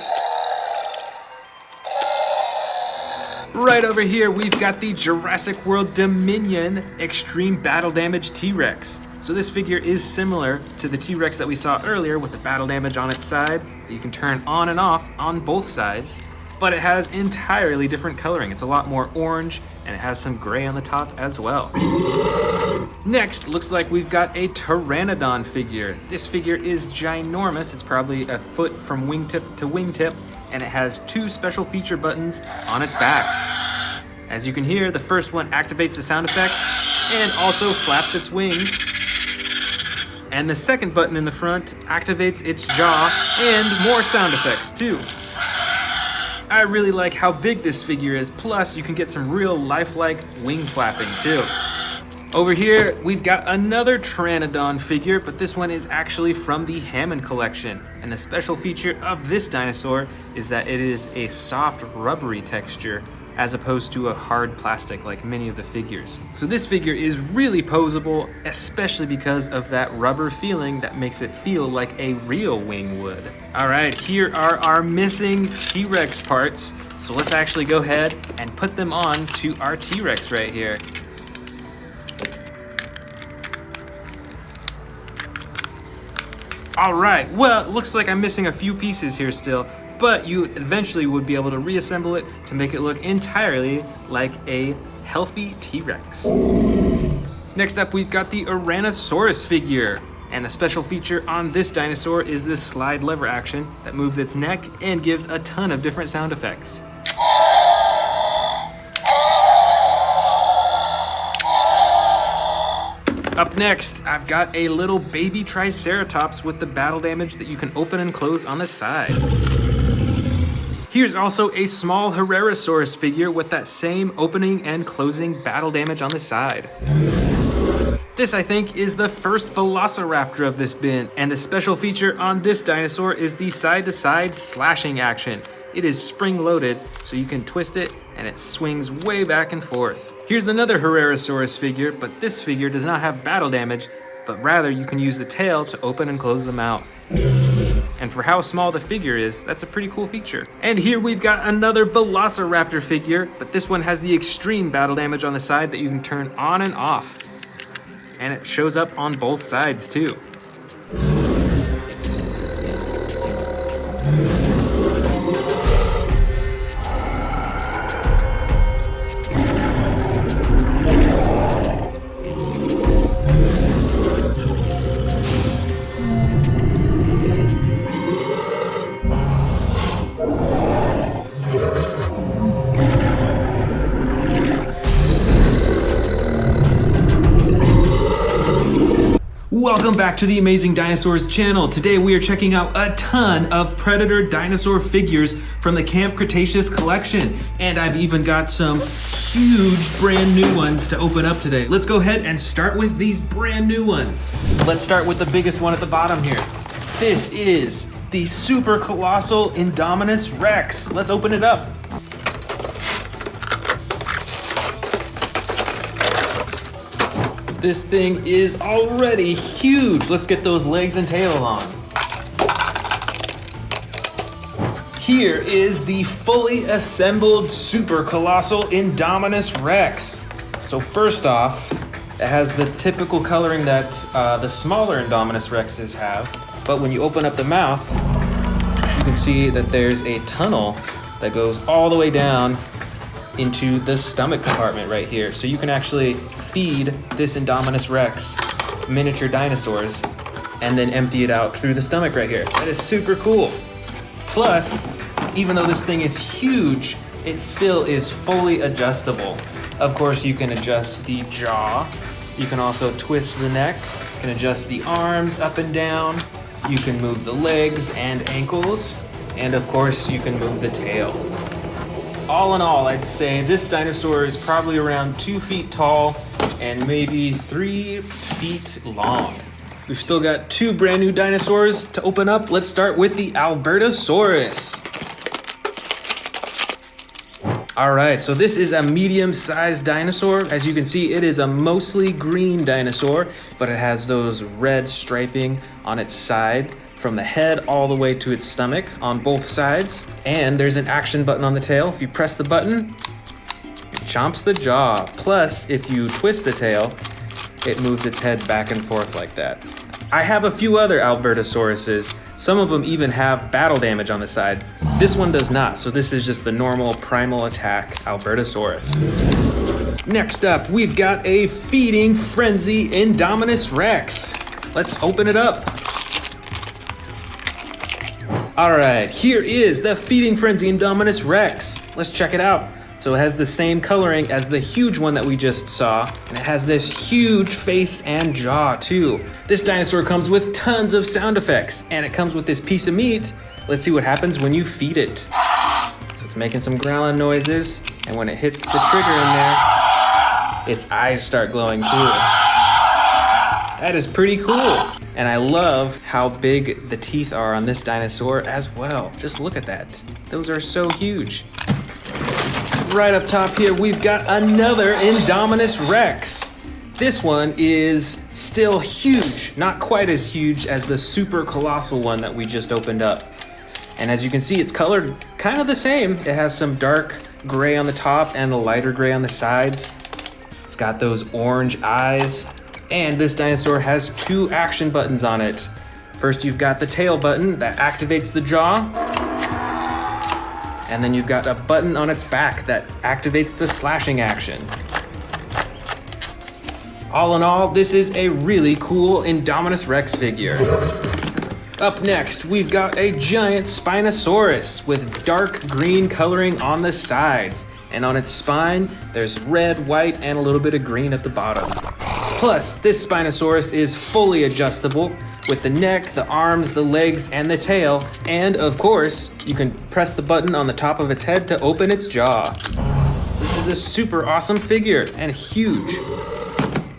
Right over here, we've got the Jurassic World Dominion Extreme Battle Damage T-Rex. So this figure is similar to the T-Rex that we saw earlier with the battle damage on its side that you can turn on and off on both sides, but it has entirely different coloring. It's a lot more orange, and it has some gray on the top as well. Next, looks like we've got a Pteranodon figure. This figure is ginormous. It's probably a foot from wingtip to wingtip, and it has 2 special feature buttons on its back. As you can hear, the first one activates the sound effects and also flaps its wings. And the second button in the front activates its jaw and more sound effects too. I really like how big this figure is, plus you can get some real lifelike wing flapping too. Over here, we've got another Pteranodon figure, but this one is actually from the Hammond collection. And the special feature of this dinosaur is that it is a soft, rubbery texture, as opposed to a hard plastic like many of the figures. So this figure is really poseable, especially because of that rubber feeling that makes it feel like a real wing would. All right, here are our missing T-Rex parts. So let's actually go ahead and put them on to our T-Rex right here. All right, well, it looks like I'm missing a few pieces here still, but you eventually would be able to reassemble it to make it look entirely like a healthy T-Rex. Next up, we've got the Tyrannosaurus figure. And the special feature on this dinosaur is this slide lever action that moves its neck and gives a ton of different sound effects. Up next, I've got a little baby Triceratops with the battle damage that you can open and close on the side. Here's also a small Herrerasaurus figure with that same opening and closing battle damage on the side. This, I think, is the first Velociraptor of this bin, and the special feature on this dinosaur is the side-to-side slashing action. It is spring-loaded, so you can twist it, and it swings way back and forth. Here's another Herrerasaurus figure, but this figure does not have battle damage, but rather you can use the tail to open and close the mouth. And for how small the figure is, that's a pretty cool feature. And here we've got another Velociraptor figure, but this one has the extreme battle damage on the side that you can turn on and off. And it shows up on both sides too. Welcome back to the Amazing Dinosaurs channel. Today we are checking out a ton of Predator dinosaur figures from the Camp Cretaceous collection. And I've even got some huge brand new ones to open up today. Let's go ahead and start with these brand new ones. Let's start with the biggest one at the bottom here. This is the super colossal Indominus Rex. Let's open it up. This thing is already huge. Let's get those legs and tail on. Here is the fully assembled super colossal Indominus Rex. So first off, it has the typical coloring that the smaller Indominus Rexes have, but when you open up the mouth, you can see that there's a tunnel that goes all the way down into the stomach compartment right here. So you can actually feed this Indominus Rex miniature dinosaurs and then empty it out through the stomach right here. That is super cool. Plus, even though this thing is huge, it still is fully adjustable. Of course, you can adjust the jaw. You can also twist the neck. You can adjust the arms up and down. You can move the legs and ankles. And of course, you can move the tail. All in all, I'd say this dinosaur is probably around 2 feet tall and maybe 3 feet long. We've still got 2 brand new dinosaurs to open up. Let's start with the Albertosaurus. All right, so this is a medium-sized dinosaur. As you can see, it is a mostly green dinosaur, but it has those red striping on its side from the head all the way to its stomach on both sides. And there's an action button on the tail. If you press the button, it chomps the jaw. Plus, if you twist the tail, it moves its head back and forth like that. I have a few other Albertosauruses. Some of them even have battle damage on the side. This one does not, so this is just the normal primal attack Albertosaurus. Next up, we've got a feeding frenzy Indominus Rex. Let's open it up. All right, here is the feeding frenzy Indominus Rex. Let's check it out. So it has the same coloring as the huge one that we just saw, and it has this huge face and jaw too. This dinosaur comes with tons of sound effects, and it comes with this piece of meat. Let's see what happens when you feed it. So it's making some growling noises, and when it hits the trigger in there, its eyes start glowing too. That is pretty cool. And I love how big the teeth are on this dinosaur as well. Just look at that. Those are so huge. Right up top here, we've got another Indominus Rex. This one is still huge, not quite as huge as the super colossal one that we just opened up. And as you can see, it's colored kind of the same. It has some dark gray on the top and a lighter gray on the sides. It's got those orange eyes. And this dinosaur has two action buttons on it. First, you've got the tail button that activates the jaw. And then you've got a button on its back that activates the slashing action. All in all, this is a really cool Indominus Rex figure. Up next, we've got a giant Spinosaurus with dark green coloring on the sides. And on its spine, there's red, white, and a little bit of green at the bottom. Plus, this Spinosaurus is fully adjustable with the neck, the arms, the legs, and the tail. And of course, you can press the button on the top of its head to open its jaw. This is a super awesome figure and huge.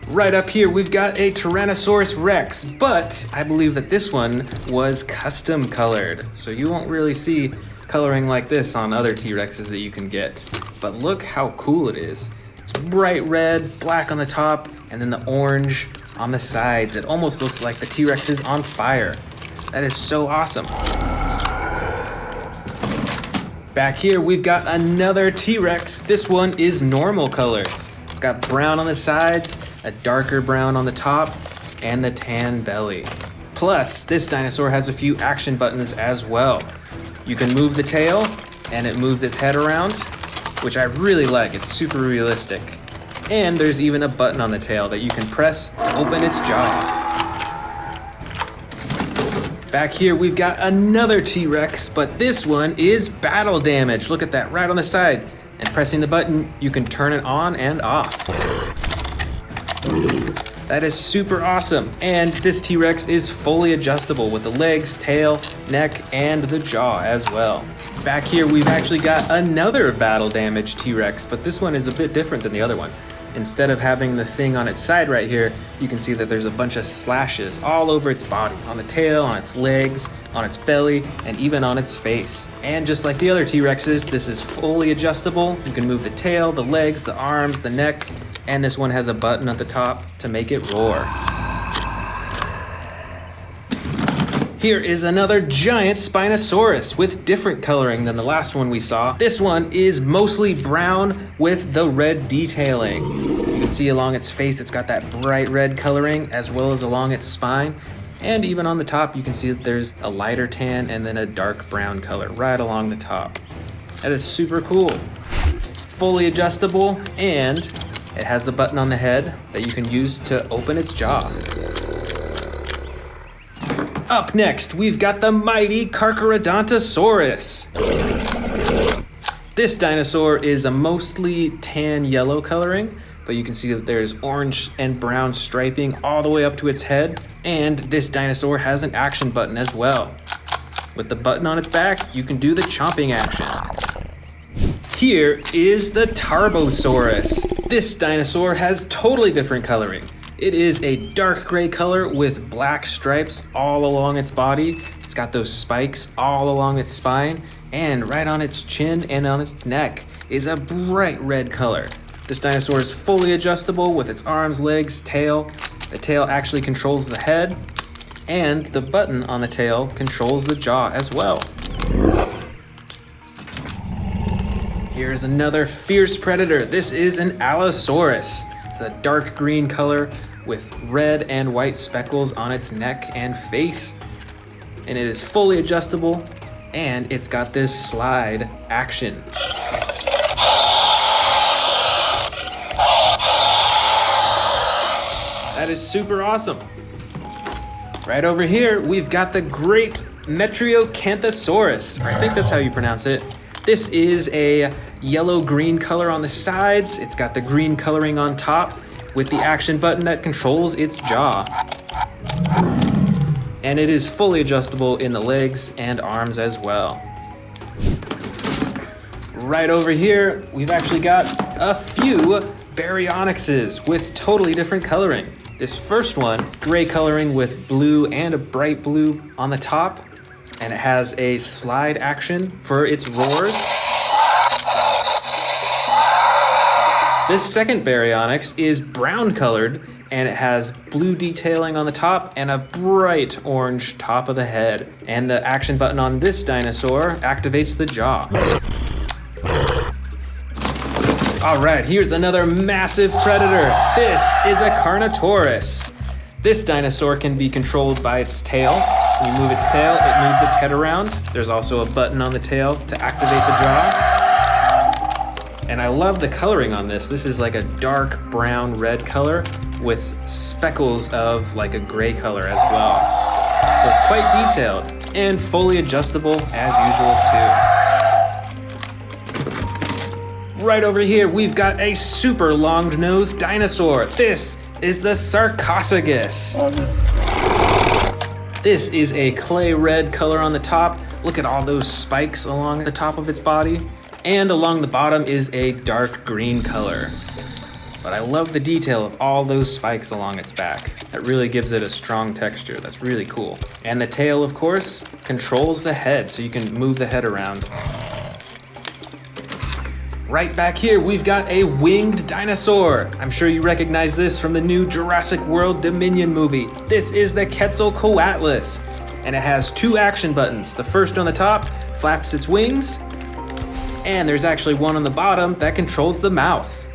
Right up here, we've got a Tyrannosaurus Rex, but I believe that this one was custom colored. So you won't really see coloring like this on other T-Rexes that you can get. But look how cool it is. It's bright red, black on the top, and then the orange on the sides. It almost looks like the T-Rex is on fire. That is so awesome. Back here, we've got another T-Rex. This one is normal color. It's got brown on the sides, a darker brown on the top, and the tan belly. Plus, this dinosaur has a few action buttons as well. You can move the tail, and it moves its head around, which I really like. It's super realistic. And there's even a button on the tail that you can press to open its jaw. Back here, we've got another T-Rex, but this one is battle damage. Look at that right on the side. And pressing the button, you can turn it on and off. That is super awesome. And this T-Rex is fully adjustable with the legs, tail, neck, and the jaw as well. Back here, we've actually got another battle damage T-Rex, but this one is a bit different than the other one. Instead of having the thing on its side right here, you can see that there's a bunch of slashes all over its body, on the tail, on its legs, on its belly, and even on its face. And just like the other T-Rexes, this is fully adjustable. You can move the tail, the legs, the arms, the neck, and this one has a button at the top to make it roar. Here is another giant Spinosaurus with different coloring than the last one we saw. This one is mostly brown with the red detailing. You can see along its face it's got that bright red coloring as well as along its spine. And even on the top you can see that there's a lighter tan and then a dark brown color right along the top. That is super cool. Fully adjustable, and it has the button on the head that you can use to open its jaw. Up next, we've got the mighty Carcharodontosaurus. This dinosaur is a mostly tan yellow coloring, but you can see that there's orange and brown striping all the way up to its head. And this dinosaur has an action button as well. With the button on its back, you can do the chomping action. Here is the Tarbosaurus. This dinosaur has totally different coloring. It is a dark gray color with black stripes all along its body. It's got those spikes all along its spine and right on its chin and on its neck. is a bright red color. This dinosaur is fully adjustable with its arms, legs, tail. The tail actually controls the head, and the button on the tail controls the jaw as well. Here's another fierce predator. This is an Allosaurus. It's a dark green color with red and white speckles on its neck and face. And it is fully adjustable, and it's got this slide action. That is super awesome. Right over here, we've got the great Metriacanthosaurus. I think that's how you pronounce it. This is a yellow-green color on the sides. It's got the green coloring on top with the action button that controls its jaw. And it is fully adjustable in the legs and arms as well. Right over here, we've actually got a few Baryonyxes with totally different coloring. This first one, gray coloring with blue and a bright blue on the top, and it has a slide action for its roars. This second Baryonyx is brown colored, and it has blue detailing on the top and a bright orange top of the head. And the action button on this dinosaur activates the jaw. All right, here's another massive predator. This is a Carnotaurus. This dinosaur can be controlled by its tail. When you move its tail, it moves its head around. There's also a button on the tail to activate the jaw. And I love the coloring on this. This is like a dark brown red color with speckles of like a gray color as well. So it's quite detailed and fully adjustable as usual too. Right over here, we've got a super long-nosed dinosaur. This is the Sarcophagus. This is a clay red color on the top. Look at all those spikes along the top of its body. And along the bottom is a dark green color. But I love the detail of all those spikes along its back. That really gives it a strong texture. That's really cool. And the tail, of course, controls the head, so you can move the head around. Right back here, we've got a winged dinosaur. I'm sure you recognize this from the new Jurassic World Dominion movie. This is the Quetzalcoatlus, and it has two action buttons. The first on the top flaps its wings, and there's actually one on the bottom that controls the mouth.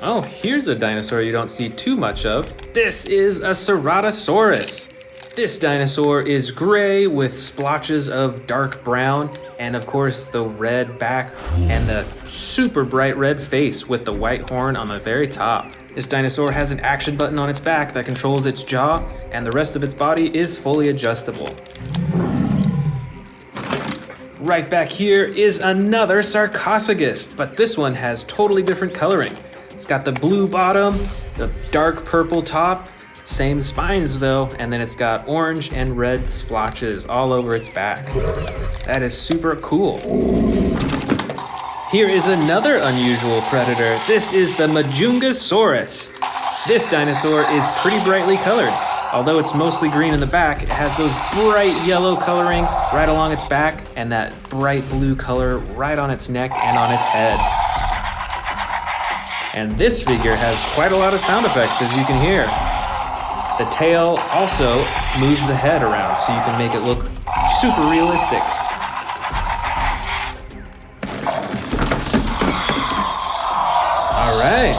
Oh, here's a dinosaur you don't see too much of. This is a Ceratosaurus. This dinosaur is gray with splotches of dark brown, and of course the red back and the super bright red face with the white horn on the very top. This dinosaur has an action button on its back that controls its jaw, and the rest of its body is fully adjustable. Right back here is another Sarcophagus, but this one has totally different coloring. It's got the blue bottom, the dark purple top, same spines though, and then it's got orange and red splotches all over its back. That is super cool. Here is another unusual predator. This is the Majungasaurus. This dinosaur is pretty brightly colored. Although it's mostly green in the back, it has those bright yellow coloring right along its back and that bright blue color right on its neck and on its head. And this figure has quite a lot of sound effects, as you can hear. The tail also moves the head around so you can make it look super realistic. All right,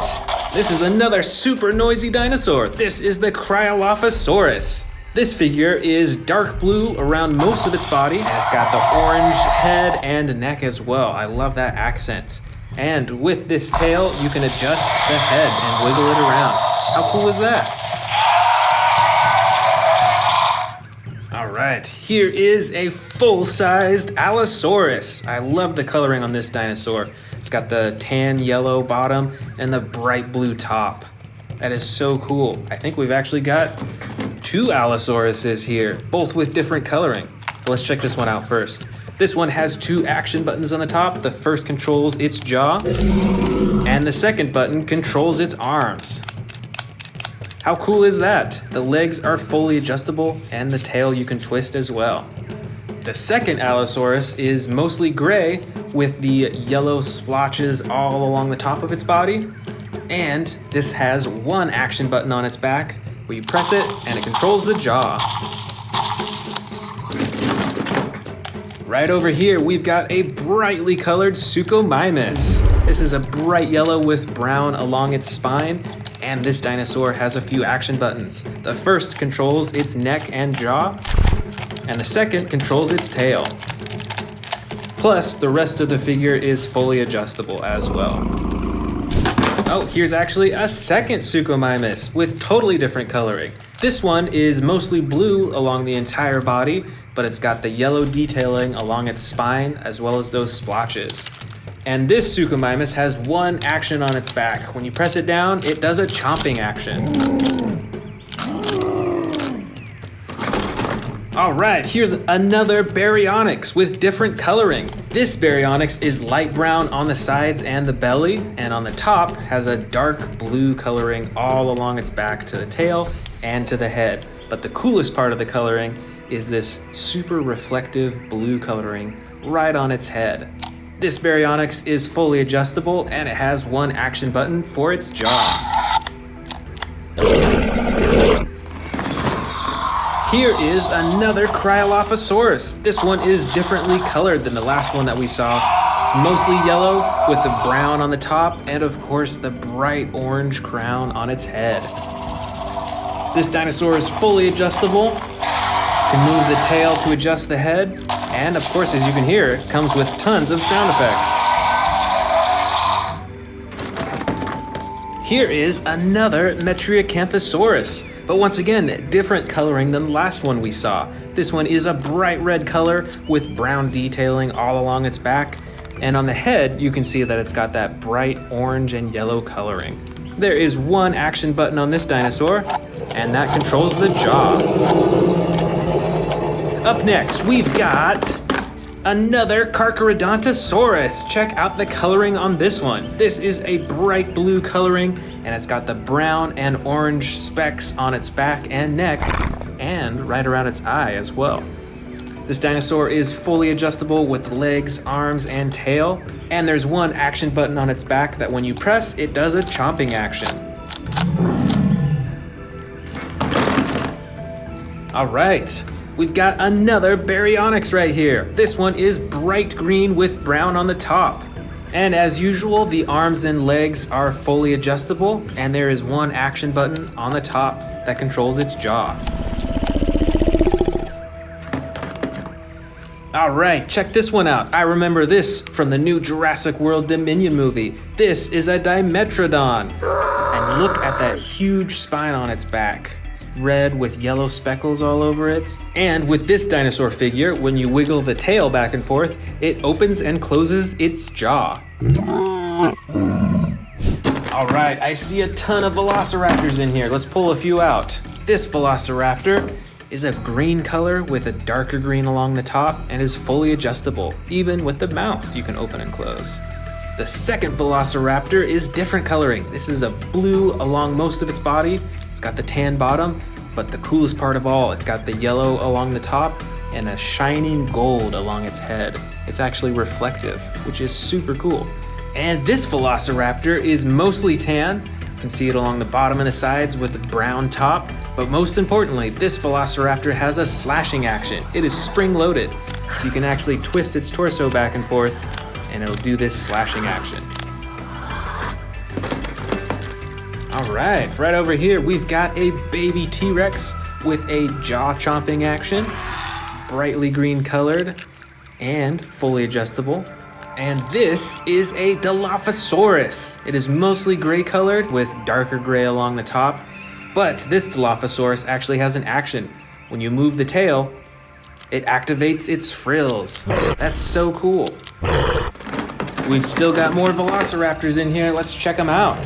this is another super noisy dinosaur. This is the Cryolophosaurus. This figure is dark blue around most of its body, and it's got the orange head and neck as well. I love that accent. And with this tail, you can adjust the head and wiggle it around. How cool is that? All right, here is a full-sized Allosaurus. I love the coloring on this dinosaur. It's got the tan yellow bottom and the bright blue top. That is so cool. I think we've actually got two Allosauruses here, both with different coloring. So let's check this one out first. This one has two action buttons on the top. The first controls its jaw, and the second button controls its arms. How cool is that? The legs are fully adjustable, and the tail you can twist as well. The second Allosaurus is mostly gray with the yellow splotches all along the top of its body. And this has one action button on its back where you press it and it controls the jaw. Right over here, we've got a brightly colored Suchomimus. This is a bright yellow with brown along its spine, and this dinosaur has a few action buttons. The first controls its neck and jaw, and the second controls its tail. Plus, the rest of the figure is fully adjustable as well. Oh, here's actually a second Suchomimus with totally different coloring. This one is mostly blue along the entire body, but it's got the yellow detailing along its spine as well as those splotches. And this Suchomimus has one action on its back. When you press it down, it does a chomping action. All right, here's another Baryonyx with different coloring. This Baryonyx is light brown on the sides and the belly, and on the top has a dark blue coloring all along its back to the tail and to the head. But the coolest part of the coloring is this super reflective blue coloring right on its head. This Baryonyx is fully adjustable and it has one action button for its jaw. Here is another Cryolophosaurus. This one is differently colored than the last one that we saw. It's mostly yellow with the brown on the top and of course the bright orange crown on its head. This dinosaur is fully adjustable. You can move the tail to adjust the head. And of course, as you can hear, it comes with tons of sound effects. Here is another Metriacanthosaurus. But once again, different coloring than the last one we saw. This one is a bright red color with brown detailing all along its back. And on the head, you can see that it's got that bright orange and yellow coloring. There is one action button on this dinosaur, and that controls the jaw. Up next, we've got another Carcharodontosaurus. Check out the coloring on this one. This is a bright blue coloring, and it's got the brown and orange specks on its back and neck, and right around its eye as well. This dinosaur is fully adjustable with legs, arms, and tail, and there's one action button on its back that when you press, it does a chomping action. All right. We've got another Baryonyx right here. This one is bright green with brown on the top. And as usual, the arms and legs are fully adjustable, and there is one action button on the top that controls its jaw. All right, check this one out. I remember this from the new Jurassic World Dominion movie. This is a Dimetrodon. And look at that huge spine on its back. It's red with yellow speckles all over it. And with this dinosaur figure, when you wiggle the tail back and forth, it opens and closes its jaw. All right, I see a ton of velociraptors in here. Let's pull a few out. This velociraptor is a green color with a darker green along the top and is fully adjustable. Even with the mouth, you can open and close. The second velociraptor is different coloring. This is a blue along most of its body. It's got the tan bottom, but the coolest part of all, it's got the yellow along the top and a shining gold along its head. It's actually reflective, which is super cool. And this velociraptor is mostly tan. You can see it along the bottom and the sides with the brown top. But most importantly, this velociraptor has a slashing action. It is spring-loaded, so you can actually twist its torso back and forth, and it'll do this slashing action. All right over here, we've got a baby T-Rex with a jaw-chomping action, brightly green colored, and fully adjustable. And this is a Dilophosaurus. It is mostly gray colored with darker gray along the top, but this Dilophosaurus actually has an action. When you move the tail, it activates its frills. That's so cool. We've still got more velociraptors in here. Let's check them out.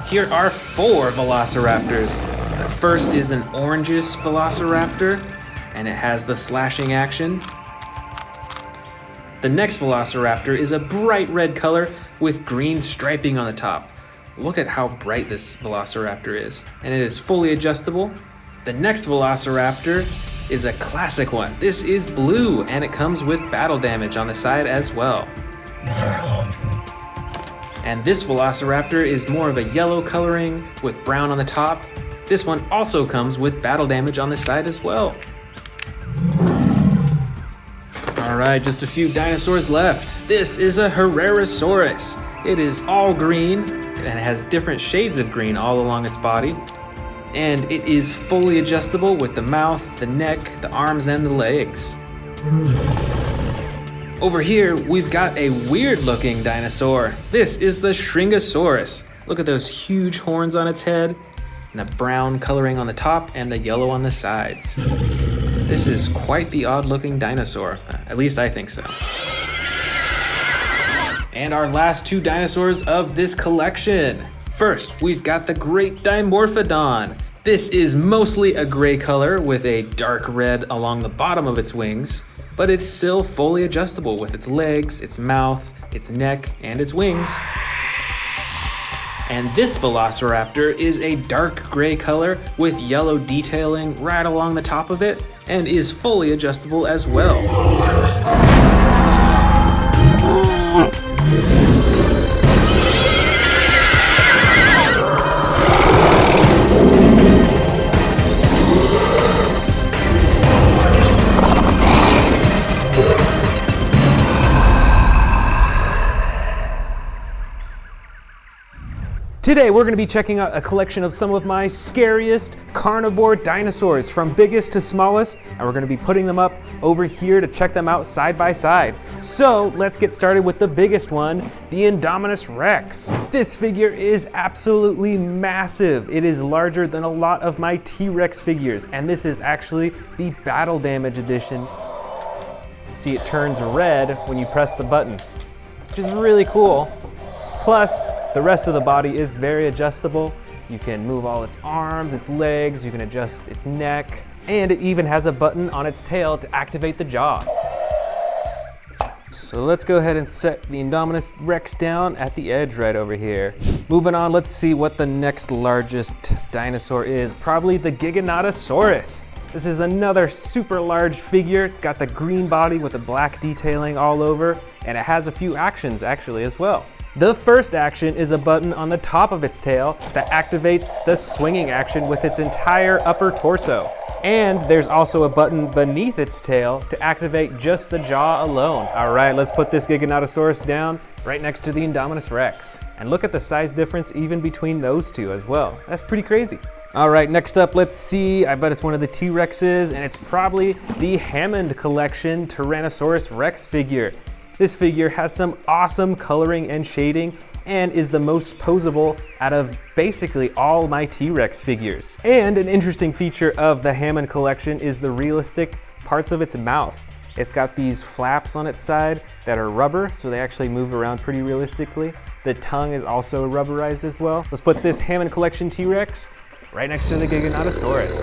Here are 4 velociraptors. The first is an orangish velociraptor, and it has the slashing action. The next velociraptor is a bright red color with green striping on the top. Look at how bright this velociraptor is, and it is fully adjustable. The next velociraptor is a classic one. This is blue, and it comes with battle damage on the side as well. And this Velociraptor is more of a yellow coloring with brown on the top. This one also comes with battle damage on the side as well. All right, just a few dinosaurs left. This is a Herrerasaurus. It is all green and it has different shades of green all along its body. And it is fully adjustable with the mouth, the neck, the arms, and the legs. Over here, we've got a weird looking dinosaur. This is the Shringosaurus. Look at those huge horns on its head, and the brown coloring on the top and the yellow on the sides. This is quite the odd looking dinosaur, at least I think so. And our last two dinosaurs of this collection. First, we've got the Great Dimorphodon. This is mostly a gray color with a dark red along the bottom of its wings, but it's still fully adjustable with its legs, its mouth, its neck, and its wings. And this Velociraptor is a dark gray color with yellow detailing right along the top of it, and is fully adjustable as well. Today we're going to be checking out a collection of some of my scariest carnivore dinosaurs from biggest to smallest, and we're going to be putting them up over here to check them out side by side. So let's get started with the biggest one, the Indominus Rex. This figure is absolutely massive. It is larger than a lot of my T-Rex figures, and this is actually the battle damage edition. See, it turns red when you press the button, which is really cool. Plus, the rest of the body is very adjustable. You can move all its arms, its legs, you can adjust its neck, and it even has a button on its tail to activate the jaw. So let's go ahead and set the Indominus Rex down at the edge right over here. Moving on, let's see what the next largest dinosaur is. Probably the Giganotosaurus. This is another super large figure. It's got the green body with the black detailing all over, and it has a few actions actually as well. The first action is a button on the top of its tail that activates the swinging action with its entire upper torso. And there's also a button beneath its tail to activate just the jaw alone. All right, let's put this Giganotosaurus down right next to the Indominus Rex. And look at the size difference even between those two as well. That's pretty crazy. All right, next up, let's see. I bet it's one of the T-Rexes, and it's probably the Hammond Collection Tyrannosaurus Rex figure. This figure has some awesome coloring and shading and is the most posable out of basically all my T-Rex figures. And an interesting feature of the Hammond collection is the realistic parts of its mouth. It's got these flaps on its side that are rubber, so they actually move around pretty realistically. The tongue is also rubberized as well. Let's put this Hammond collection T-Rex right next to the Giganotosaurus.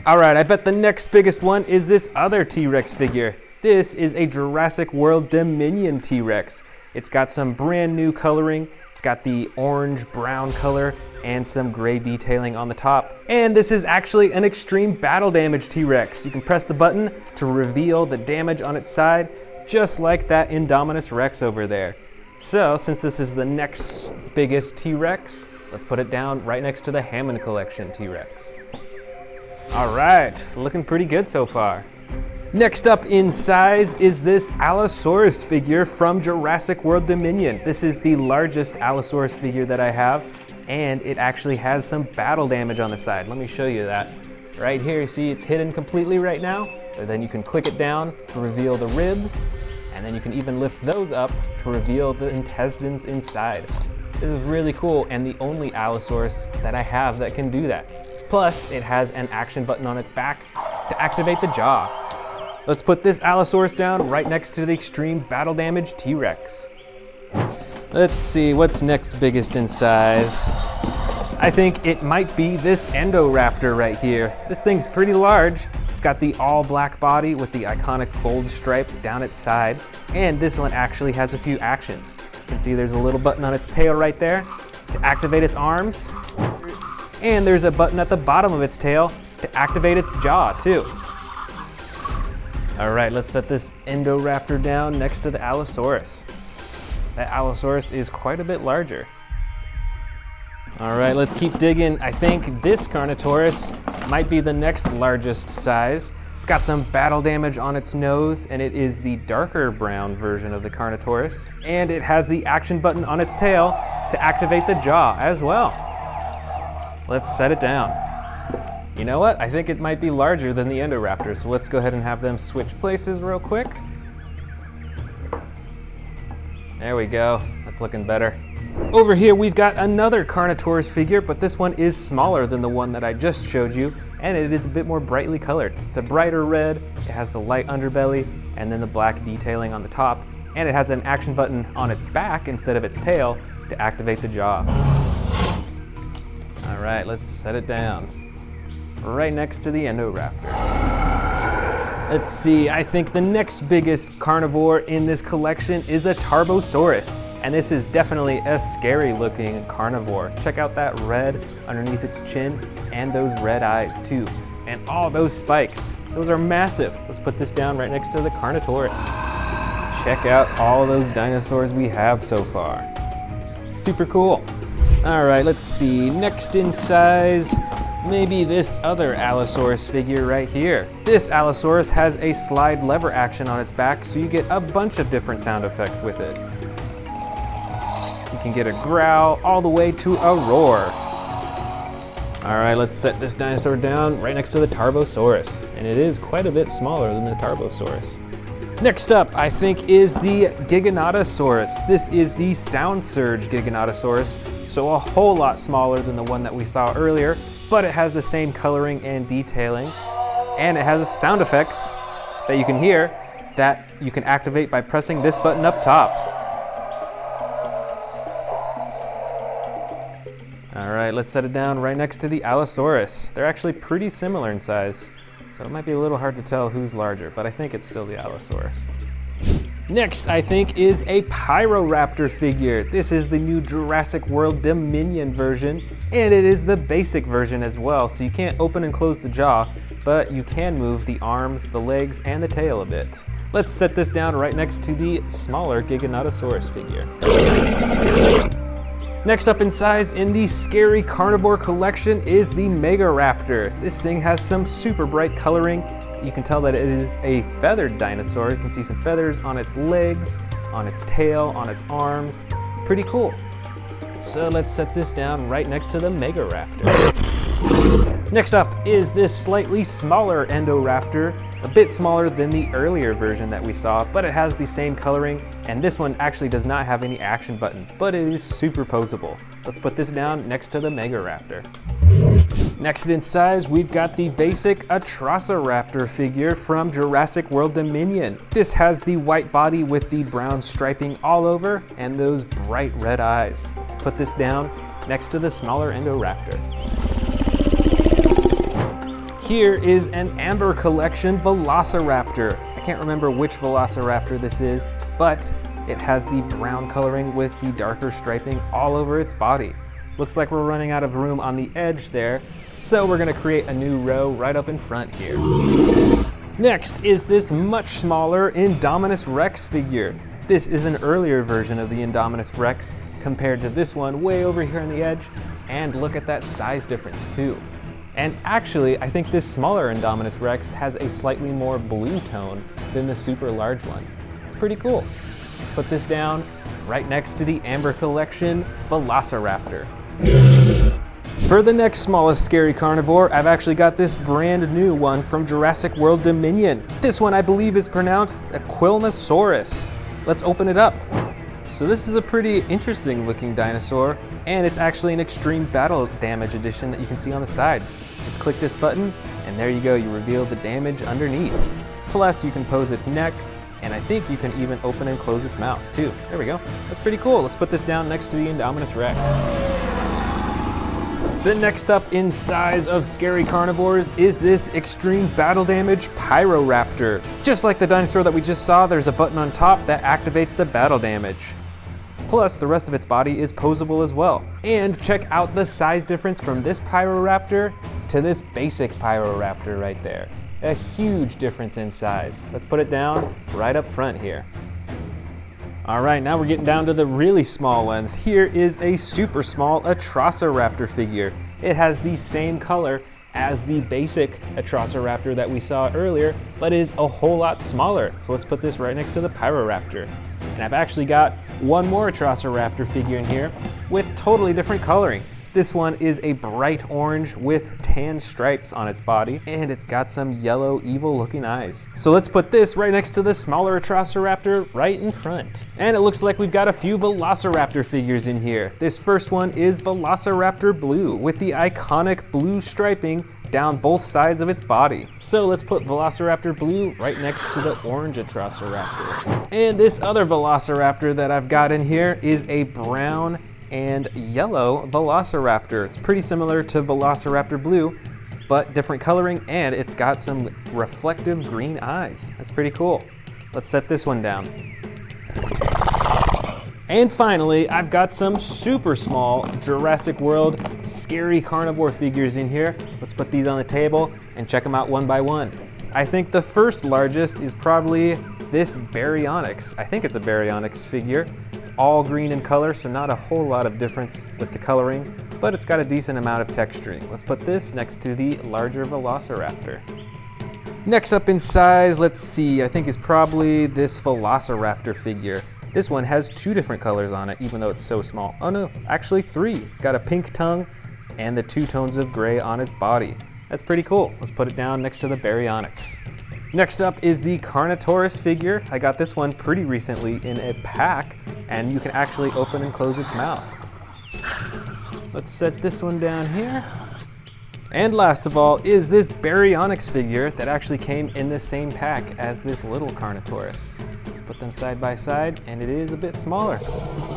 All right, I bet the next biggest one is this other T-Rex figure. This is a Jurassic World Dominion T-Rex. It's got some brand new coloring. It's got the orange-brown color and some gray detailing on the top. And this is actually an extreme battle damage T-Rex. You can press the button to reveal the damage on its side, just like that Indominus Rex over there. So, since this is the next biggest T-Rex, let's put it down right next to the Hammond Collection T-Rex. All right, looking pretty good so far. Next up in size is this Allosaurus figure from Jurassic World Dominion. This is the largest Allosaurus figure that I have, and it actually has some battle damage on the side. Let me show you that. Right here, you see it's hidden completely right now, but then you can click it down to reveal the ribs, and then you can even lift those up to reveal the intestines inside. This is really cool, and the only Allosaurus that I have that can do that. Plus, it has an action button on its back to activate the jaw. Let's put this Allosaurus down right next to the extreme battle damage T-Rex. Let's see, what's next biggest in size? I think it might be this Endoraptor right here. This thing's pretty large. It's got the all black body with the iconic gold stripe down its side. And this one actually has a few actions. You can see there's a little button on its tail right there to activate its arms. And there's a button at the bottom of its tail to to activate its jaw too. All right, let's set this Indoraptor down next to the Allosaurus. That Allosaurus is quite a bit larger. All right, let's keep digging. I think this Carnotaurus might be the next largest size. It's got some battle damage on its nose, and it is the darker brown version of the Carnotaurus. And it has the action button on its tail to activate the jaw as well. Let's set it down. You know what? I think it might be larger than the Indoraptor, so let's go ahead and have them switch places real quick. There we go, that's looking better. Over here we've got another Carnotaurus figure, but this one is smaller than the one that I just showed you, and it is a bit more brightly colored. It's a brighter red, it has the light underbelly, and then the black detailing on the top, and it has an action button on its back instead of its tail to activate the jaw. All right, let's set it down. Right next to the Indoraptor. Let's see, I think the next biggest carnivore in this collection is a Tarbosaurus. And this is definitely a scary looking carnivore. Check out that red underneath its chin and those red eyes too. And all those spikes, those are massive. Let's put this down right next to the Carnotaurus. Check out all those dinosaurs we have so far. Super cool. All right, let's see, next in size, maybe this other Allosaurus figure right here. This Allosaurus has a slide lever action on its back, so you get a bunch of different sound effects with it. You can get a growl all the way to a roar. All right, let's set this dinosaur down right next to the Tarbosaurus. And it is quite a bit smaller than the Tarbosaurus. Next up, I think, is the Giganotosaurus. This is the Sound Surge Giganotosaurus, so a whole lot smaller than the one that we saw earlier, but it has the same coloring and detailing, and it has sound effects that you can hear that you can activate by pressing this button up top. All right, let's set it down right next to the Allosaurus. They're actually pretty similar in size, so it might be a little hard to tell who's larger, but I think it's still the Allosaurus. Next, I think, is a Pyroraptor figure. This is the new Jurassic World Dominion version, and it is the basic version as well, so you can't open and close the jaw, but you can move the arms, the legs, and the tail a bit. Let's set this down right next to the smaller Giganotosaurus figure. Next up in size in the Scary Carnivore collection is the Megaraptor. This thing has some super bright coloring. You can tell that it is a feathered dinosaur. You can see some feathers on its legs, on its tail, on its arms. It's pretty cool. So let's set this down right next to the Megaraptor. Next up is this slightly smaller Indoraptor, a bit smaller than the earlier version that we saw, but it has the same coloring, and this one actually does not have any action buttons, but it is super posable. Let's put this down next to the Megaraptor. Next in size, we've got the basic Atrociraptor figure from Jurassic World Dominion. This has the white body with the brown striping all over and those bright red eyes. Let's put this down next to the smaller Indoraptor. Here is an Amber Collection Velociraptor. I can't remember which Velociraptor this is, but it has the brown coloring with the darker striping all over its body. Looks like we're running out of room on the edge there, so we're gonna create a new row right up in front here. Next is this much smaller Indominus Rex figure. This is an earlier version of the Indominus Rex compared to this one way over here on the edge, and look at that size difference too. And actually, I think this smaller Indominus Rex has a slightly more blue tone than the super large one. It's pretty cool. Let's put this down right next to the Amber Collection Velociraptor. For the next smallest scary carnivore, I've actually got this brand new one from Jurassic World Dominion. This one I believe is pronounced Aquilnosaurus. Let's open it up. So this is a pretty interesting looking dinosaur, and it's actually an extreme battle damage edition that you can see on the sides. Just click this button, and there you go, you reveal the damage underneath. Plus, you can pose its neck, and I think you can even open and close its mouth too. There we go, that's pretty cool. Let's put this down next to the Indominus Rex. The next up in size of scary carnivores is this extreme battle damage Pyroraptor. Just like the dinosaur that we just saw, there's a button on top that activates the battle damage. Plus, the rest of its body is posable as well. And check out the size difference from this Pyroraptor to this basic Pyroraptor right there. A huge difference in size. Let's put it down right up front here. All right, now we're getting down to the really small ones. Here is a super small Atrociraptor figure. It has the same color as the basic Atrociraptor that we saw earlier, but is a whole lot smaller. So let's put this right next to the Pyroraptor. And I've actually got one more Atrociraptor figure in here with totally different coloring. This one is a bright orange with tan stripes on its body, and it's got some yellow, evil looking eyes. So let's put this right next to the smaller Atrociraptor right in front. And it looks like we've got a few Velociraptor figures in here. This first one is Velociraptor Blue with the iconic blue striping down both sides of its body. So let's put Velociraptor Blue right next to the orange Atrociraptor. And this other Velociraptor that I've got in here is a brown and yellow Velociraptor. It's pretty similar to Velociraptor Blue, but different coloring, and it's got some reflective green eyes. That's pretty cool. Let's set this one down. And finally, I've got some super small Jurassic World scary carnivore figures in here. Let's put these on the table and check them out one by one. I think the first largest is probably this Baryonyx. I think it's a Baryonyx figure. It's all green in color, so not a whole lot of difference with the coloring, but it's got a decent amount of texturing. Let's put this next to the larger Velociraptor. Next up in size, let's see, I think is probably this Velociraptor figure. This one has two different colors on it, even though it's so small. Oh no, actually three. It's got a pink tongue and the two tones of gray on its body. That's pretty cool. Let's put it down next to the Baryonyx. Next up is the Carnotaurus figure. I got this one pretty recently in a pack, and you can actually open and close its mouth. Let's set this one down here. And last of all is this Baryonyx figure that actually came in the same pack as this little Carnotaurus. Let's put them side by side, and it is a bit smaller.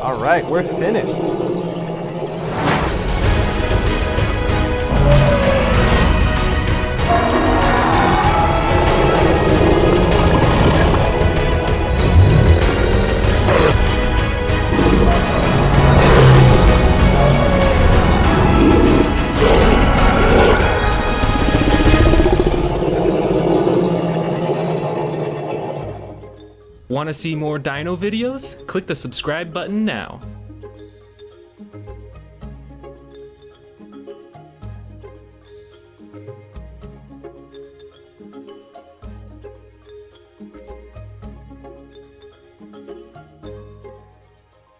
All right, we're finished. Want to see more dino videos? Click the subscribe button now.